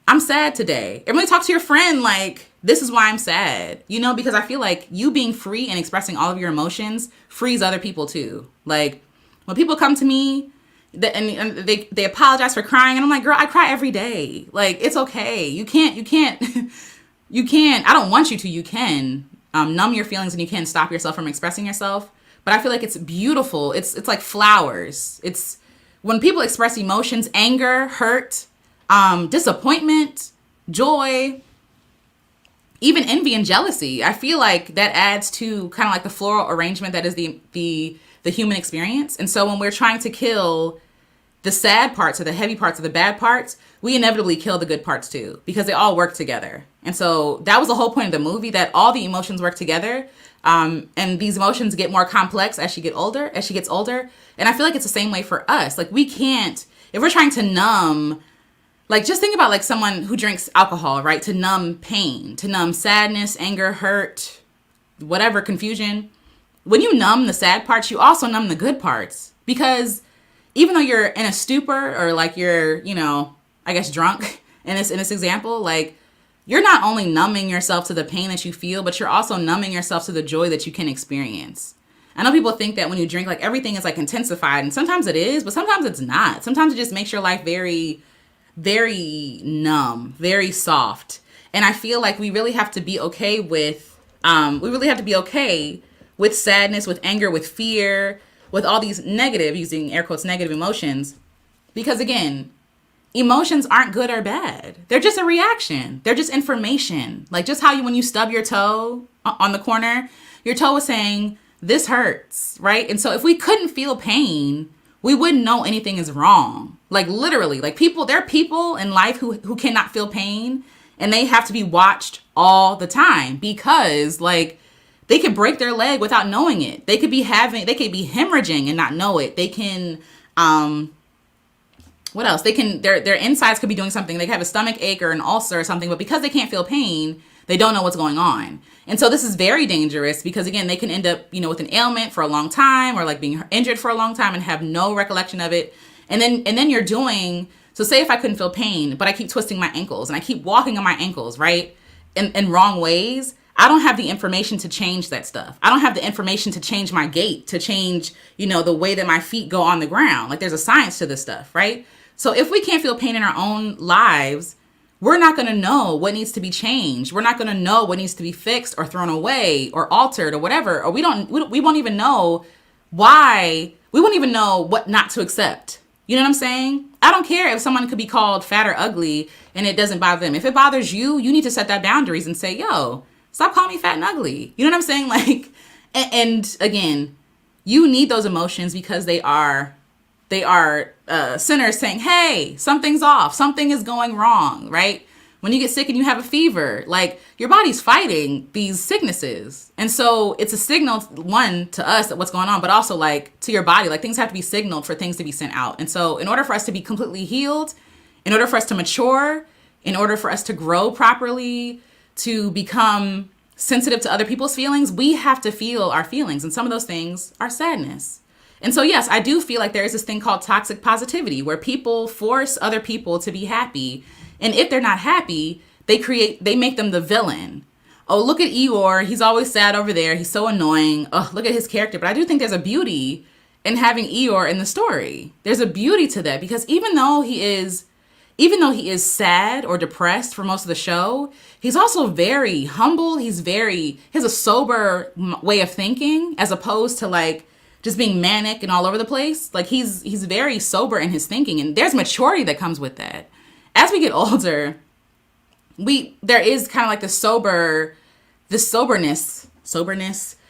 I'm sad today. And really talk to your friend like, this is why I'm sad, because I feel like you being free and expressing all of your emotions frees other people too. Like when people come to me and they apologize for crying and I'm like, girl, I cry every day. Like, it's okay. You can't, I don't want you to, you can numb your feelings and you can stop yourself from expressing yourself. But I feel like it's beautiful. It's like flowers. It's when people express emotions, anger, hurt, disappointment, joy, even envy and jealousy. I feel like that adds to kind of like the floral arrangement that is the human experience. And so when we're trying to kill the sad parts or the heavy parts or the bad parts, we inevitably kill the good parts too, because they all work together. And so that was the whole point of the movie, that all the emotions work together. And these emotions get more complex as she gets older. And I feel like it's the same way for us. Like, we can't, if we're trying to numb, like, just think about like someone who drinks alcohol, right? To numb pain, to numb sadness, anger, hurt, whatever, confusion. When you numb the sad parts, you also numb the good parts, because even though you're in a stupor, or like you're, I guess drunk in this example, like, you're not only numbing yourself to the pain that you feel, but you're also numbing yourself to the joy that you can experience. I know people think that when you drink, like, everything is like intensified, and sometimes it is, but sometimes it's not. Sometimes it just makes your life very, very numb, very soft. And I feel like we really have to be okay with, sadness, with anger, with fear, with all these negative, using air quotes, negative emotions. Because again, emotions aren't good or bad. They're just a reaction. They're just information. Like, just how when you stub your toe on the corner, your toe is saying, this hurts, right? And so if we couldn't feel pain, we wouldn't know anything is wrong. Like, literally, like, there are people in life who cannot feel pain, and they have to be watched all the time, because like, they could break their leg without knowing it. They could be hemorrhaging and not know it. They can, what else? Their insides could be doing something. They could have a stomach ache or an ulcer or something, but because they can't feel pain, they don't know what's going on. And so this is very dangerous, because again, they can end up, with an ailment for a long time, or like being injured for a long time and have no recollection of it. And then you're doing, so say if I couldn't feel pain, but I keep twisting my ankles and I keep walking on my ankles, right? In wrong ways. I don't have the information to change that stuff. I don't have the information to change my gait, to change, the way that my feet go on the ground. Like, there's a science to this stuff, right? So if we can't feel pain in our own lives, we're not going to know what needs to be changed. We're not going to know what needs to be fixed or thrown away or altered or whatever. Or we won't even know why. We won't even know what not to accept. You know what I'm saying? I don't care if someone could be called fat or ugly and it doesn't bother them. If it bothers you, you need to set that boundaries and say, yo, stop calling me fat and ugly. You know what I'm saying? Like, and again, you need those emotions, because they are sinners saying, hey, something's off. Something is going wrong, right? When you get sick and you have a fever, like, your body's fighting these sicknesses. And so it's a signal, one, to us that what's going on, but also like to your body, like, things have to be signaled for things to be sent out. And so in order for us to be completely healed, in order for us to mature, in order for us to grow properly, to become sensitive to other people's feelings, we have to feel our feelings. And some of those things are sadness. And so, yes, I do feel like there is this thing called toxic positivity, where people force other people to be happy. And if they're not happy, they make them the villain. Oh, look at Eeyore. He's always sad over there. He's so annoying. Oh, look at his character. But I do think there's a beauty in having Eeyore in the story. There's a beauty to that, because even though he is sad or depressed for most of the show, he's also very humble. He has a sober way of thinking, as opposed to like just being manic and all over the place. Like, he's very sober in his thinking, and there's maturity that comes with that. As we get older, there is kind of like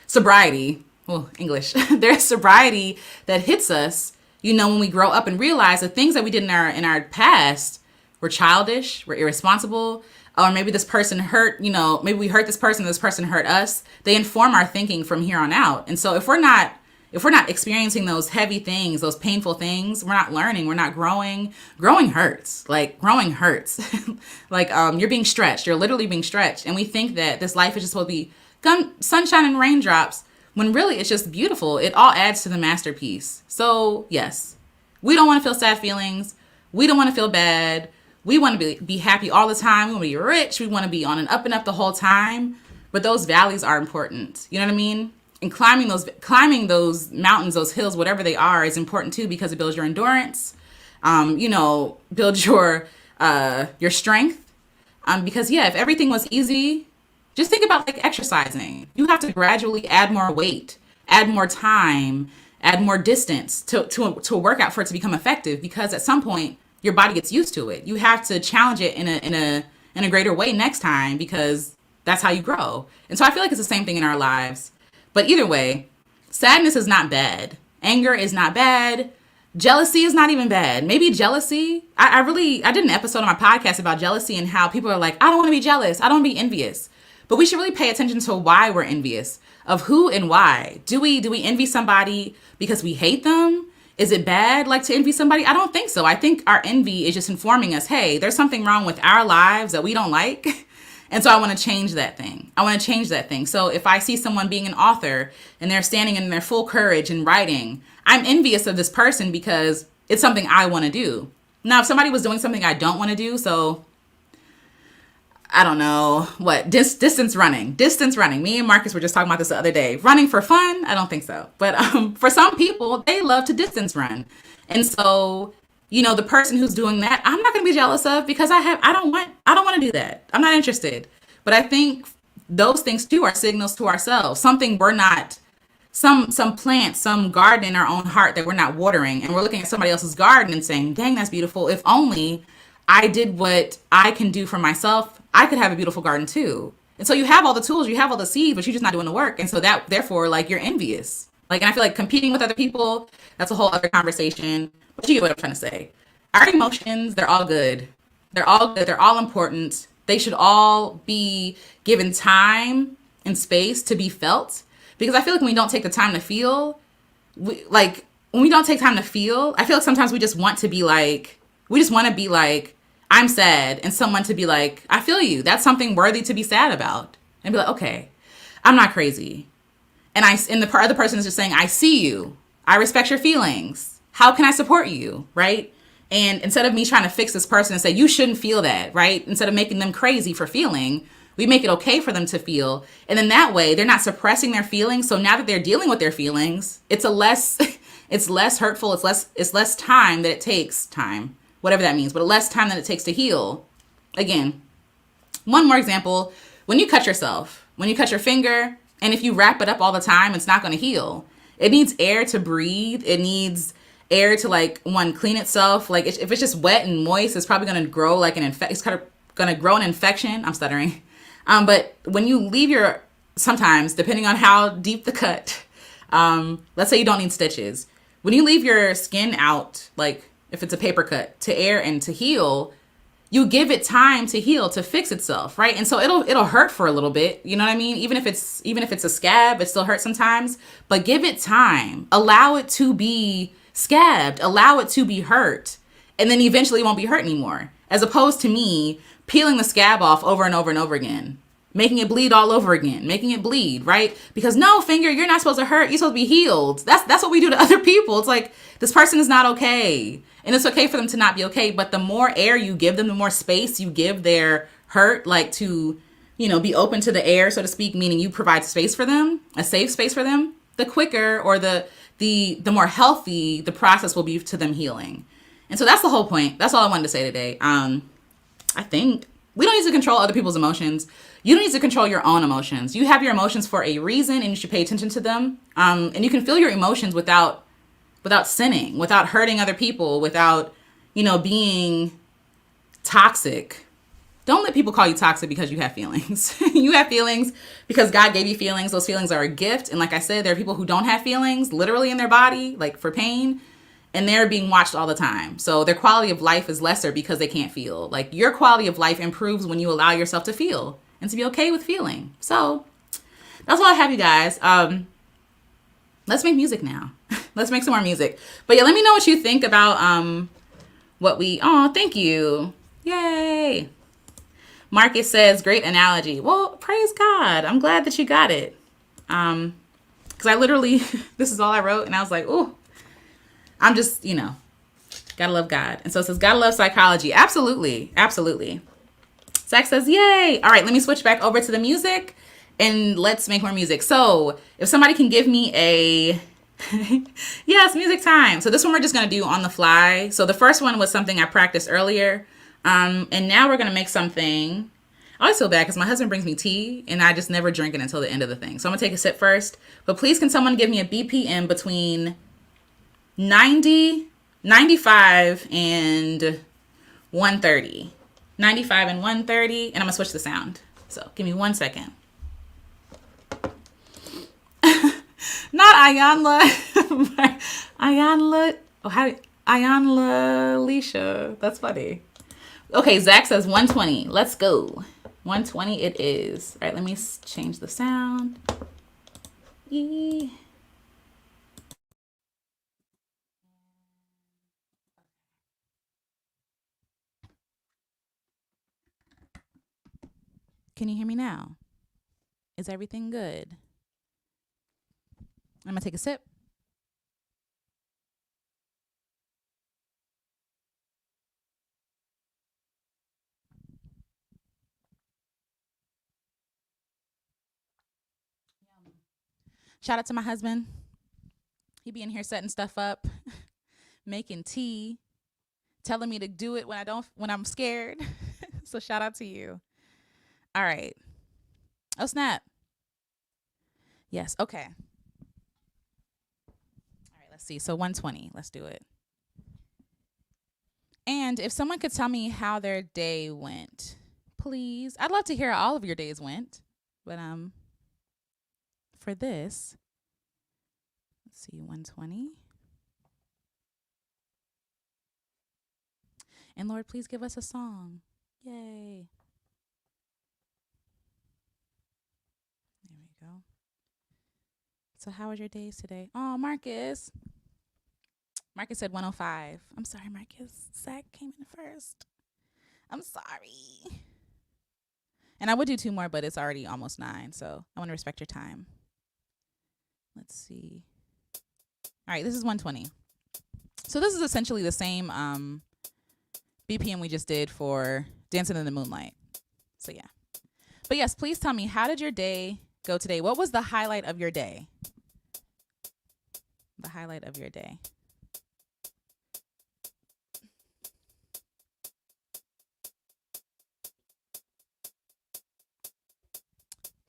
sobriety. Well, English. There's sobriety that hits us, when we grow up and realize the things that we did in our past were childish, were irresponsible, or maybe this person hurt, maybe we hurt this person hurt us. They inform our thinking from here on out. And so if we're not experiencing those heavy things, those painful things, we're not learning, we're not growing. Growing hurts. Like, growing hurts. Like, you're being stretched. You're literally being stretched. And we think that this life is just supposed to be sunshine and raindrops, when really it's just beautiful. It all adds to the masterpiece. So yes, we don't want to feel sad feelings. We don't want to feel bad. We want to be happy all the time. We want to be rich. We want to be on an up and up the whole time. But those valleys are important. You know what I mean? And climbing those mountains, those hills, whatever they are, is important too, because it builds your endurance. Builds your strength. Because if everything was easy, just think about like exercising. You have to gradually add more weight, add more time, add more distance to a workout for it to become effective. Because at some point, your body gets used to it. You have to challenge it in a greater way next time, because that's how you grow. And so I feel like it's the same thing in our lives. But either way, sadness is not bad. Anger is not bad. Jealousy is not even bad. Maybe jealousy. I did an episode on my podcast about jealousy and how people are like, I don't want to be jealous. I don't want to be envious. But we should really pay attention to why we're envious, of who and why. Do we envy somebody because we hate them? Is it bad, like, to envy somebody? I don't think so. I think our envy is just informing us, hey, there's something wrong with our lives that we don't like. And so I want to change that thing. So if I see someone being an author and they're standing in their full courage and writing, I'm envious of this person because it's something I want to do. Now, if somebody was doing something I don't want to do, so I don't know what, distance running. Me and Marcus were just talking about this the other day. Running for fun? I don't think so. But for some people, they love to distance run. And so, the person who's doing that, I'm not going to be jealous of because I don't want to do that. I'm not interested. But I think those things too are signals to ourselves. Something we're not, some plant, some garden in our own heart that we're not watering. And we're looking at somebody else's garden and saying, dang, that's beautiful. If only I did what I can do for myself, I could have a beautiful garden too. And so you have all the tools, you have all the seeds, but you're just not doing the work. And so that, therefore, like, you're envious. Like, and I feel like competing with other people, that's a whole other conversation. But you get what I'm trying to say. Our emotions, they're all good. They're all good. They're all important. They should all be given time and space to be felt. Because I feel like when we don't take the time to feel, I feel like sometimes we just want to be like, I'm sad, and someone to be like, I feel you. That's something worthy to be sad about. And be like, okay, I'm not crazy. And the other person is just saying, I see you. I respect your feelings. How can I support you? Right? And instead of me trying to fix this person and say, you shouldn't feel that, right? Instead of making them crazy for feeling, we make it okay for them to feel. And then that way they're not suppressing their feelings. So now that they're dealing with their feelings, it's less hurtful. It's less time that it takes whatever that means, but less time than it takes to heal. Again, one more example, when you cut your finger, and if you wrap it up all the time, it's not going to heal. It needs air to breathe. It needs air to clean itself. Like, if it's just wet and moist, it's probably going to grow like it's kind of going to grow an infection. I'm stuttering. But when you leave sometimes, depending on how deep the cut, let's say you don't need stitches. When you leave your skin out, like if it's a paper cut, to air and to heal, you give it time to heal, to fix itself, right? And so it'll hurt for a little bit, you know what I mean? Even if it's a scab, it still hurts sometimes, but give it time. Allow it to be scabbed, allow it to be hurt, and then eventually it won't be hurt anymore. As opposed to me peeling the scab off over and over and over again, making it bleed all over again, making it bleed, right? Because no, finger, you're not supposed to hurt. You're supposed to be healed. That's what we do to other people. It's like, this person is not okay. And it's okay for them to not be okay. But the more air you give them, the more space you give their hurt, like to, be open to the air, so to speak, meaning you provide space for them, a safe space for them, the quicker or the more healthy the process will be to them healing. And so that's the whole point. That's all I wanted to say today. I think we don't need to control other people's emotions. You don't need to control your own emotions. You have your emotions for a reason, and you should pay attention to them. And you can feel your emotions without sinning, without hurting other people, without, being toxic. Don't let people call you toxic because you have feelings. You have feelings because God gave you feelings. Those feelings are a gift. And like I said, there are people who don't have feelings literally in their body, like for pain, and they're being watched all the time. So their quality of life is lesser because they can't feel. Like, your quality of life improves when you allow yourself to feel and to be okay with feeling. So that's all I have, you guys. Let's make music now. Let's make some more music. But yeah, let me know what you think about thank you. Yay. Marcus says, great analogy. Well, praise God. I'm glad that you got it. Because I literally, this is all I wrote. And I was like, oh, I'm just, gotta love God. And so it says, gotta love psychology. Absolutely. Absolutely. Zach says, yay. All right, let me switch back over to the music and let's make more music. So if somebody can give me a, yes, music time. So this one we're just going to do on the fly. So the first one was something I practiced earlier. And now we're going to make something. I always feel bad because my husband brings me tea and I just never drink it until the end of the thing. So I'm going to take a sip first. But please, can someone give me a BPM between 90, 95, and 130? 95 and 130. And I'm going to switch the sound. So give me 1 second. Not Ayanla. Ayanla. Oh, how? Ayanla Alicia. That's funny. Okay, Zach says 120. Let's go. 120 it is. All right, let me change the sound. Yee. Can you hear me now? Is everything good? I'm gonna take a sip. Shout out to my husband. He be in here setting stuff up, making tea, telling me to do it when I'm scared. So shout out to you. All right. Oh snap. Yes. Okay. All right. Let's see. So 120. Let's do it. And if someone could tell me how their day went, please. I'd love to hear how all of your days went. But for this, let's see, 120. And Lord, please give us a song. Yay. There we go. So how was your days today? Oh, Marcus. Marcus said 105. I'm sorry, Marcus. Zach came in first. I'm sorry. And I would do 2 more, but it's already almost 9, so I want to respect your time. Let's see. All right, this is 120. So this is essentially the same BPM we just did for Dancing in the Moonlight. So yeah. But yes, please tell me, how did your day go today? What was the highlight of your day? The highlight of your day.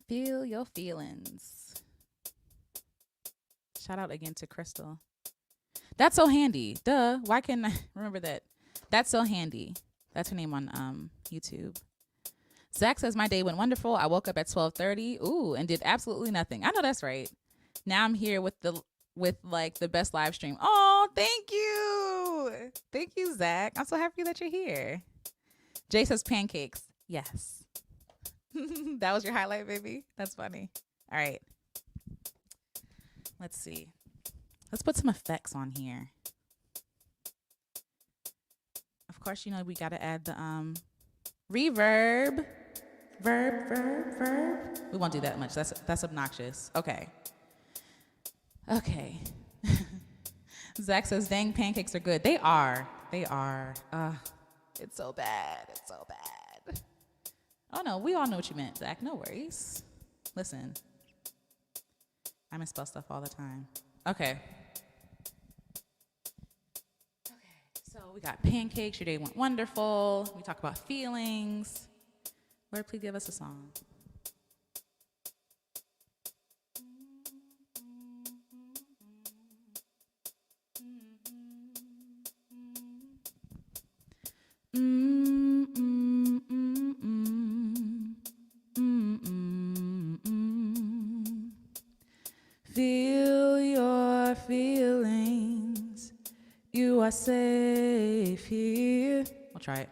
Feel your feelings. Shout out again to Crystal. That's so handy. Duh. Why can't I remember that? That's so handy. That's her name on YouTube. Zach says my day went wonderful. I woke up at 12:30. Ooh, and did absolutely nothing. I know that's right. Now I'm here with like the best live stream. Oh, thank you. Thank you, Zach. I'm so happy that you're here. Jay says pancakes. Yes. That was your highlight, baby. That's funny. All right. Let's see. Let's put some effects on here. Of course, you know we got to add the reverb. Verb. We won't do that much. That's obnoxious. Okay. Zach says, dang, pancakes are good. They are. It's so bad. Oh, no, we all know what you meant, Zach. No worries. Listen, I misspell stuff all the time. Okay, so we got pancakes. Your day went wonderful. We talk about feelings. Lord, please give us a song. Feel your feelings. You are safe here. I'll try it.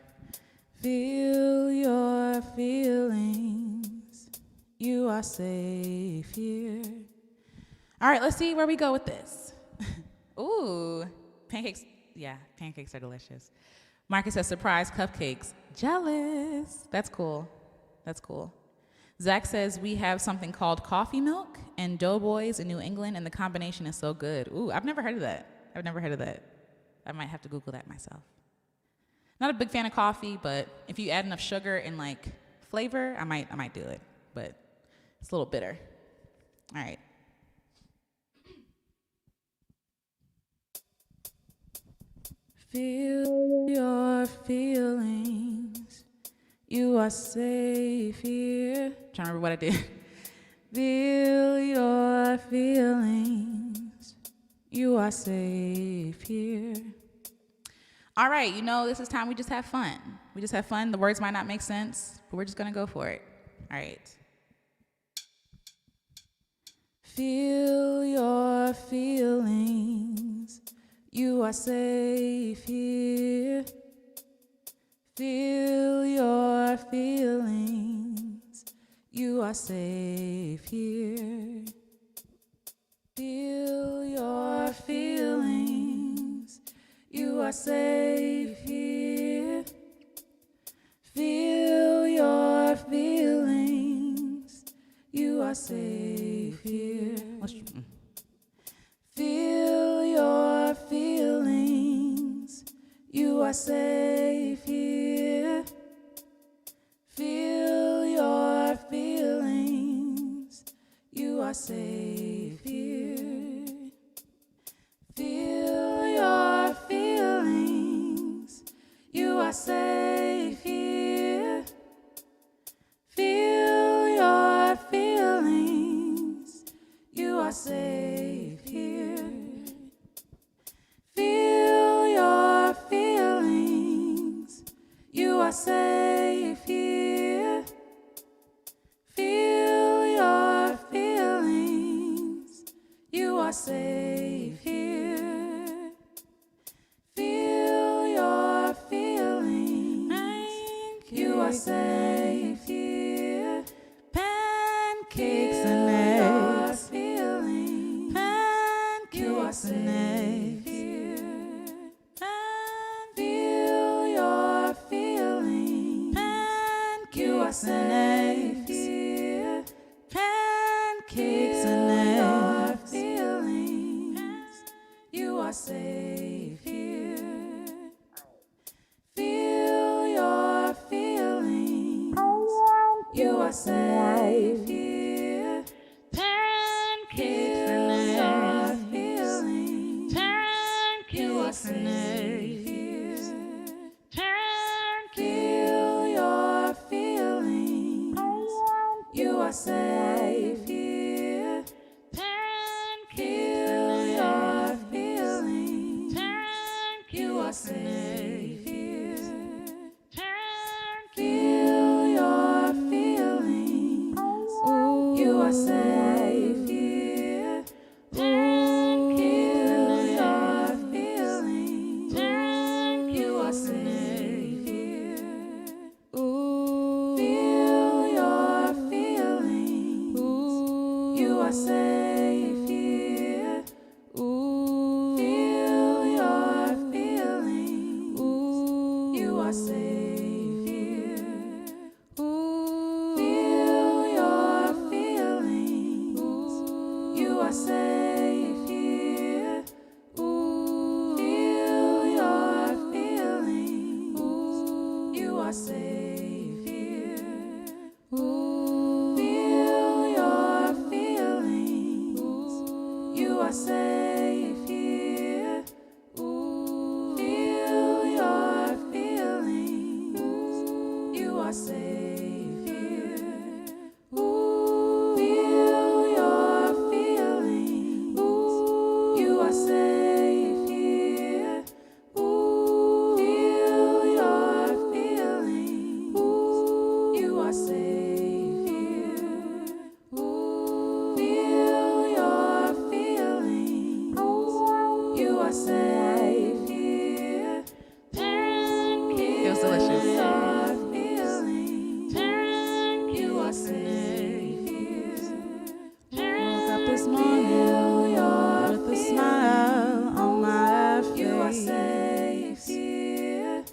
Feel your feelings. You are safe here. All right, let's see where we go with this. Ooh, pancakes. Yeah, pancakes are delicious. Marcus says surprise cupcakes. Jealous. That's cool. Zach says we have something called coffee milk and doughboys in New England, and the combination is so good. Ooh, I've never heard of that. I might have to Google that myself. Not a big fan of coffee, but if you add enough sugar and like flavor, I might do it. But it's a little bitter. All right. Feel your feelings. You are safe here. Trying to remember what I did. Feel your feelings. You are safe here. All right, this is time we just have fun. The words might not make sense, but we're just going to go for it. All right. Feel your feelings. You are safe here. Feel your feelings. You are safe here. Feel your feelings. You are safe here. Feel your feelings. You are safe here. Feel your feelings. You are safe here. Feel your feelings. You are safe here. Feel your feelings. You are safe here. Feel your feelings. You are safe here. Feel your feelings. You are safe here. Feel your feelings. You are safe here. Feel your feelings. You are safe here. Pancakes and eggs. Feelings. Pancakes and eggs. Feel your feelings. Pancakes and eggs. Pancakes and eggs. Feelings. You are safe here. Feel your feelings. You are safe here. Pancakes and eggs. Feelings. Pancakes and eggs. Feel your feelings. You are safe here. Feel your feelings. You are safe here. Feel your feelings. You are safe here. Feel your feelings. You are safe here. Feel your feelings. You are safe here. Feel your feelings. You are safe here. Feel your feelings. You are safe here. Feel your feelings. You are safe here. Feel your feelings. You are safe here. Feel your feelings. You are safe here. Feel your feelings. You are safe here. Feel your feelings. You are safe here. Feel your feelings. You are safe here. Feels delicious. Your feelings. You are safe here. Woke up this morning with a smile on my face. You are safe here.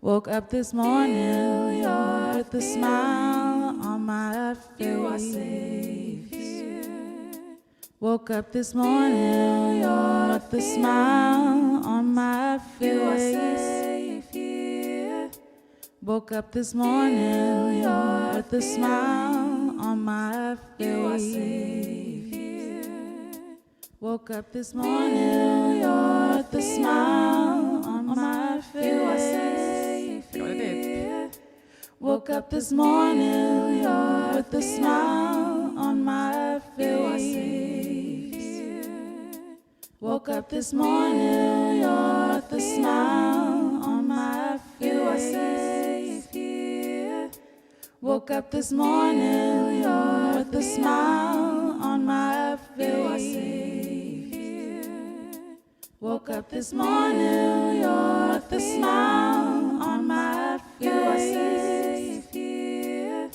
Woke up this morning with a smile on my face. You are safe here. Woke up this morning with a smile on my face. You are safe here. Woke up this morning with a smile on my face. You are safe here. Woke up this morning with a smile on my face. You are safe here. Woke up this morning with a smile on my face. You are safe here. Woke up this morning with a smile on my face. You are safe here. Woke up this morning, New York, with a smile on my face. You are safe here. Woke up this morning, New York, with a smile on my face. You are safe here.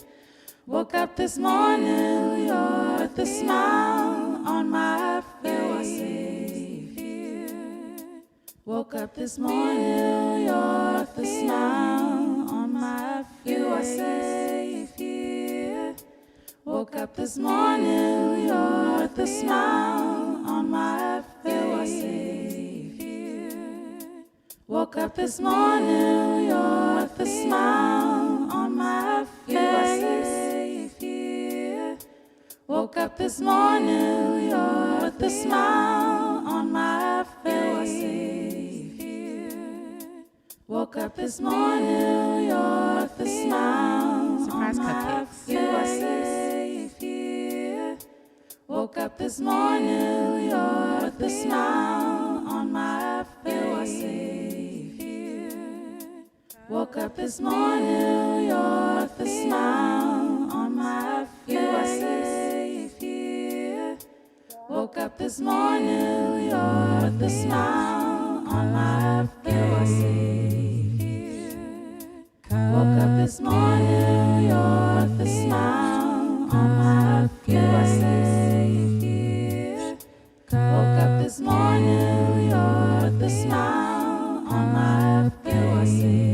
Woke up this morning, New York, with a smile on my face. You are safe here. Woke up this morning, New York, with a smile on my face. You are safe here. Woke up this morning, New York, with a smile on my face. You are safe here. Woke up this morning, New York, with a smile on my face. You are safe here. Woke up this morning, New York, with a smile on my face. Woke up this morning, New York, with a smile Surprise on my cupcakes. face. You are safe here. Woke up this morning, New York, with a smile on my face. You are safe here. Woke up this morning, New York, with a smile on my face. You are safe here. Woke up this morning, New York, with a smile on my face. You are safe here. Woke up this morning, New York, with a smile on my face. You are safe here. Woke up this morning, New York, with a smile on my face. You are safe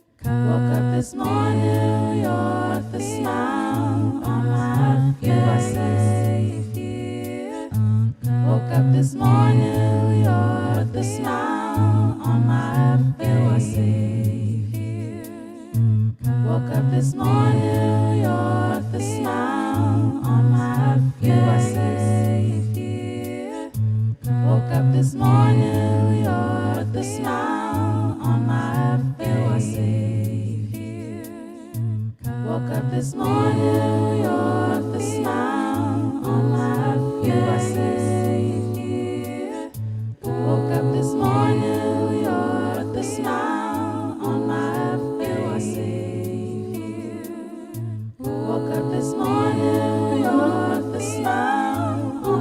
here. Woke up this morning, New York, with a smile on my face. You are safe here. Woke up this morning, New York, with a smile on my face. You are safe here. Woke up this morning, New York, with a smile on my face. You are safe here. Woke up this morning, New York, with a smile on my face. You are safe here. Woke up this morning, New York, with a smile on my face. You are safe here. Woke up this morning, New York, with a smile on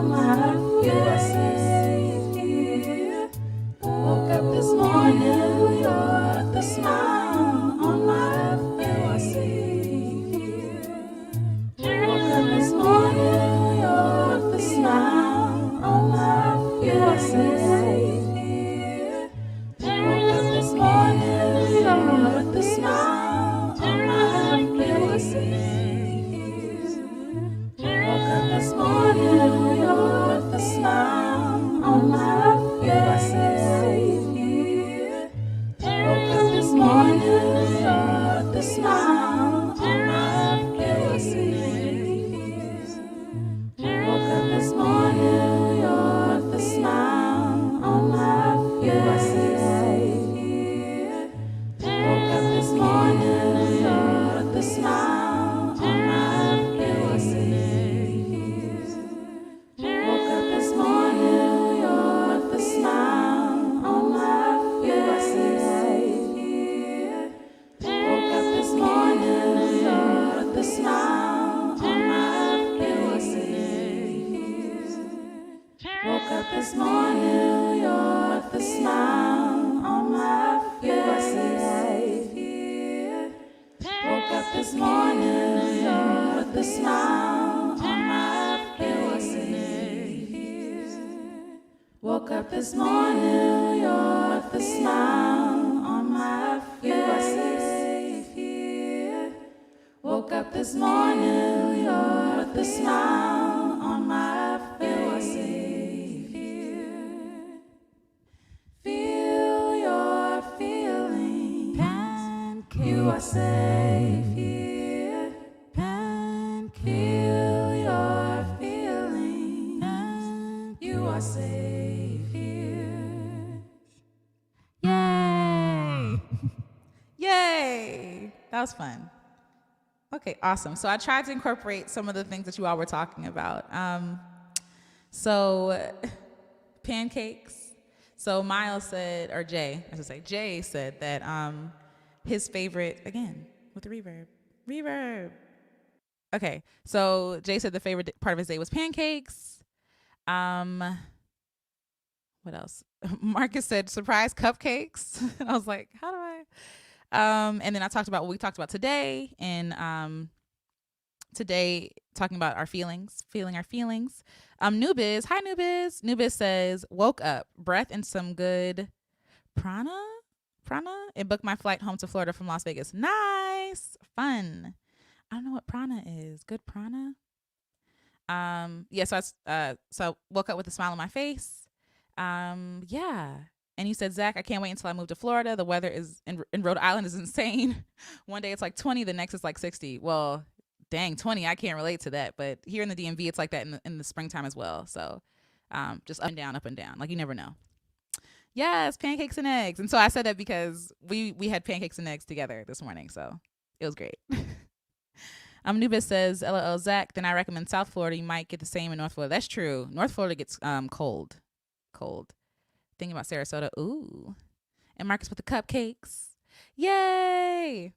my face. You are safe here. Woke up this morning, New York, with a smile on my face. You are safe here. Woke up this morning, New York, with a smile on my face. You are safe here. Woke up this morning, New York, with a smile on my face. You are safe here. Woke up this morning, New York, with a smile on my face. You are safe here. Woke up this morning, New York, with a smile on my face. You are safe here. Woke up this morning, New York, with a smile on my face. You are safe here. Woke up this morning, New York, with a smile on my face. You are safe here. Woke up this morning, New York, with a smile on my face. You are safe here. Woke up this morning, New York, with a smile on my face. You are safe here. Woke up this morning, New York, with a smile on my face. You are safe here. Woke up this morning, New York, with a smile on my face. You are safe here. Woke up this morning, New York, with a smile on my face. You are safe here. Woke up this morning, New York, with a smile on my face. You are safe here. Woke up this morning, New York, with a smile on my face. You are safe here. Feel your feelings. Pancakes. You are safe here. Pancakes. Feel your feelings. You are safe here. Yay! Yay! That was fun. Okay, awesome. So I tried to incorporate some of the things that you all were talking about. So pancakes. So Miles said, or Jay, I should say, Jay said that his favorite, again, with the reverb. Reverb. Okay, so Jay said the favorite part of his day was pancakes. What else? Marcus said surprise cupcakes. And I was like, how do I? And then I talked about what we talked about today, and today talking about our feelings, feeling our feelings. Nubiz, hi Nubiz. Nubiz says, woke up, breath and some good prana, and booked my flight home to Florida from Las Vegas. Nice, fun. I don't know what prana is. Good prana. Yeah. So I woke up with a smile on my face. Yeah. And you said, Zach, I can't wait until I move to Florida. The weather is in Rhode Island is insane. One day it's like 20, the next is like 60. Well, dang, 20, I can't relate to that. But here in the DMV, it's like that in the springtime as well. So just up and down, up and down. Like you never know. Yes, pancakes and eggs. And so I said that because we had pancakes and eggs together this morning. So it was great. Nubis says, LOL, Zach, then I recommend South Florida. You might get the same in North Florida. That's true. North Florida gets cold. Thinking about Sarasota. Ooh. And Marcus with the cupcakes. Yay.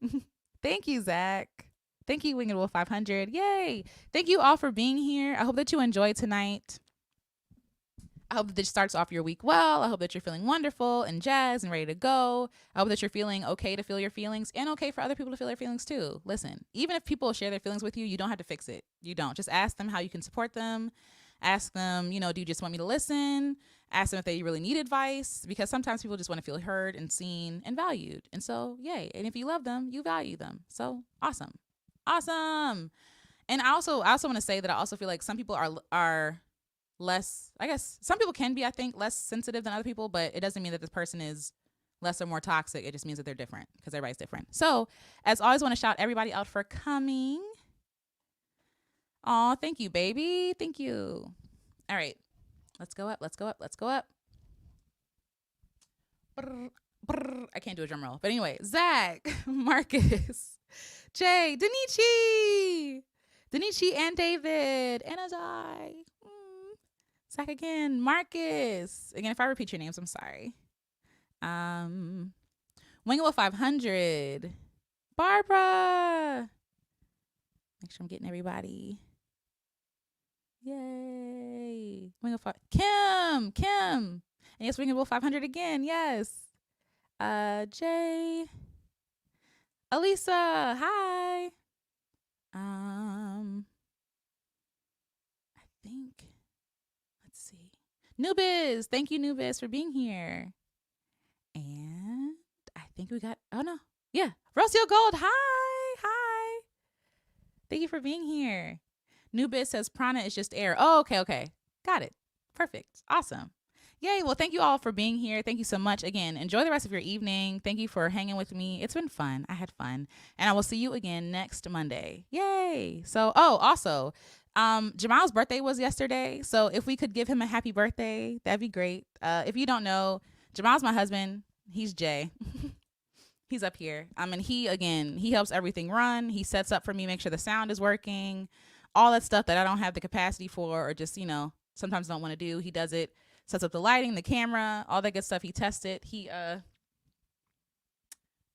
Thank you, Zach. Thank you, Winged Wolf 500. Yay. Thank you all for being here. I hope that you enjoyed tonight. I hope that this starts off your week well. I hope that you're feeling wonderful and jazzed and ready to go. I hope that you're feeling okay to feel your feelings and okay for other people to feel their feelings too. Listen, even if people share their feelings with you, you don't have to fix it. You don't. Just ask them how you can support them. Ask them, do you just want me to listen? Ask them if they really need advice, because sometimes people just want to feel heard and seen and valued. And so, yay. And if you love them, you value them. So awesome. Awesome. And I also want to say that I also feel like some people are less, I guess some people can be, I think, less sensitive than other people, but it doesn't mean that this person is less or more toxic. It just means that they're different, because everybody's different. So as always, I want to shout everybody out for coming. Aw, thank you, baby. Thank you. All right. Let's go up. Let's go up. Let's go up. Brr, brr. I can't do a drum roll. But anyway, Zach, Marcus, Jay, Denichi and David, and Ajay. Zach again, Marcus. Again, if I repeat your names, I'm sorry. Wingable 500. Barbara. Make sure I'm getting everybody. Yay. Wingable 5. Kim. And yes, Wingable 500 again. Yes. Jay. Elisa. Hi. I think. Let's see. Nubis. Thank you, Nubis, for being here. And I think we got, oh no. Yeah. Rocio Gold. Hi. Thank you for being here. Nubis says prana is just air. Oh, okay. Got it. Perfect. Awesome. Yay. Well, thank you all for being here. Thank you so much. Again, enjoy the rest of your evening. Thank you for hanging with me. It's been fun. I had fun. And I will see you again next Monday. Yay. So, also, Jamal's birthday was yesterday. So if we could give him a happy birthday, that'd be great. If you don't know, Jamal's my husband. He's Jay. He's up here. And he helps everything run. He sets up for me, make sure the sound is working, all that stuff that I don't have the capacity for, or just, sometimes don't want to do. He does it, sets up the lighting, the camera, all that good stuff. He tests it. He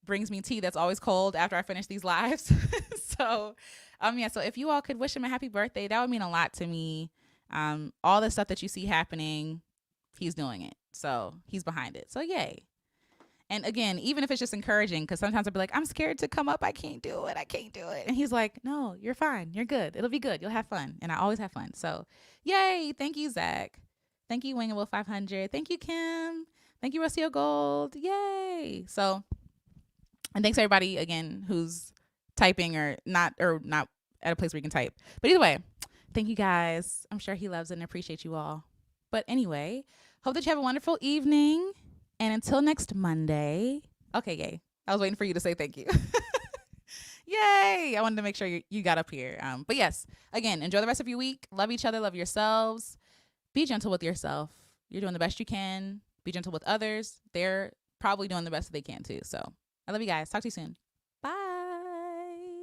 brings me tea that's always cold after I finish these lives. So if you all could wish him a happy birthday, that would mean a lot to me. All the stuff that you see happening, he's doing it. So he's behind it. So yay. And again, even if it's just encouraging, because sometimes I'll be like, I'm scared to come up. I can't do it. And he's like, no, you're fine. You're good. It'll be good. You'll have fun. And I always have fun. So yay. Thank you, Zach. Thank you, Wingable 500. Thank you, Kim. Thank you, Rocio Gold. Yay. So, and thanks everybody again who's typing or not at a place where you can type. But either way, thank you guys. I'm sure he loves it and appreciates you all. But anyway, hope that you have a wonderful evening. And until next Monday. Okay, yay. I was waiting for you to say thank you. Yay. I wanted to make sure you got up here. But yes, again, enjoy the rest of your week. Love each other. Love yourselves. Be gentle with yourself. You're doing the best you can. Be gentle with others. They're probably doing the best that they can too. So I love you guys. Talk to you soon.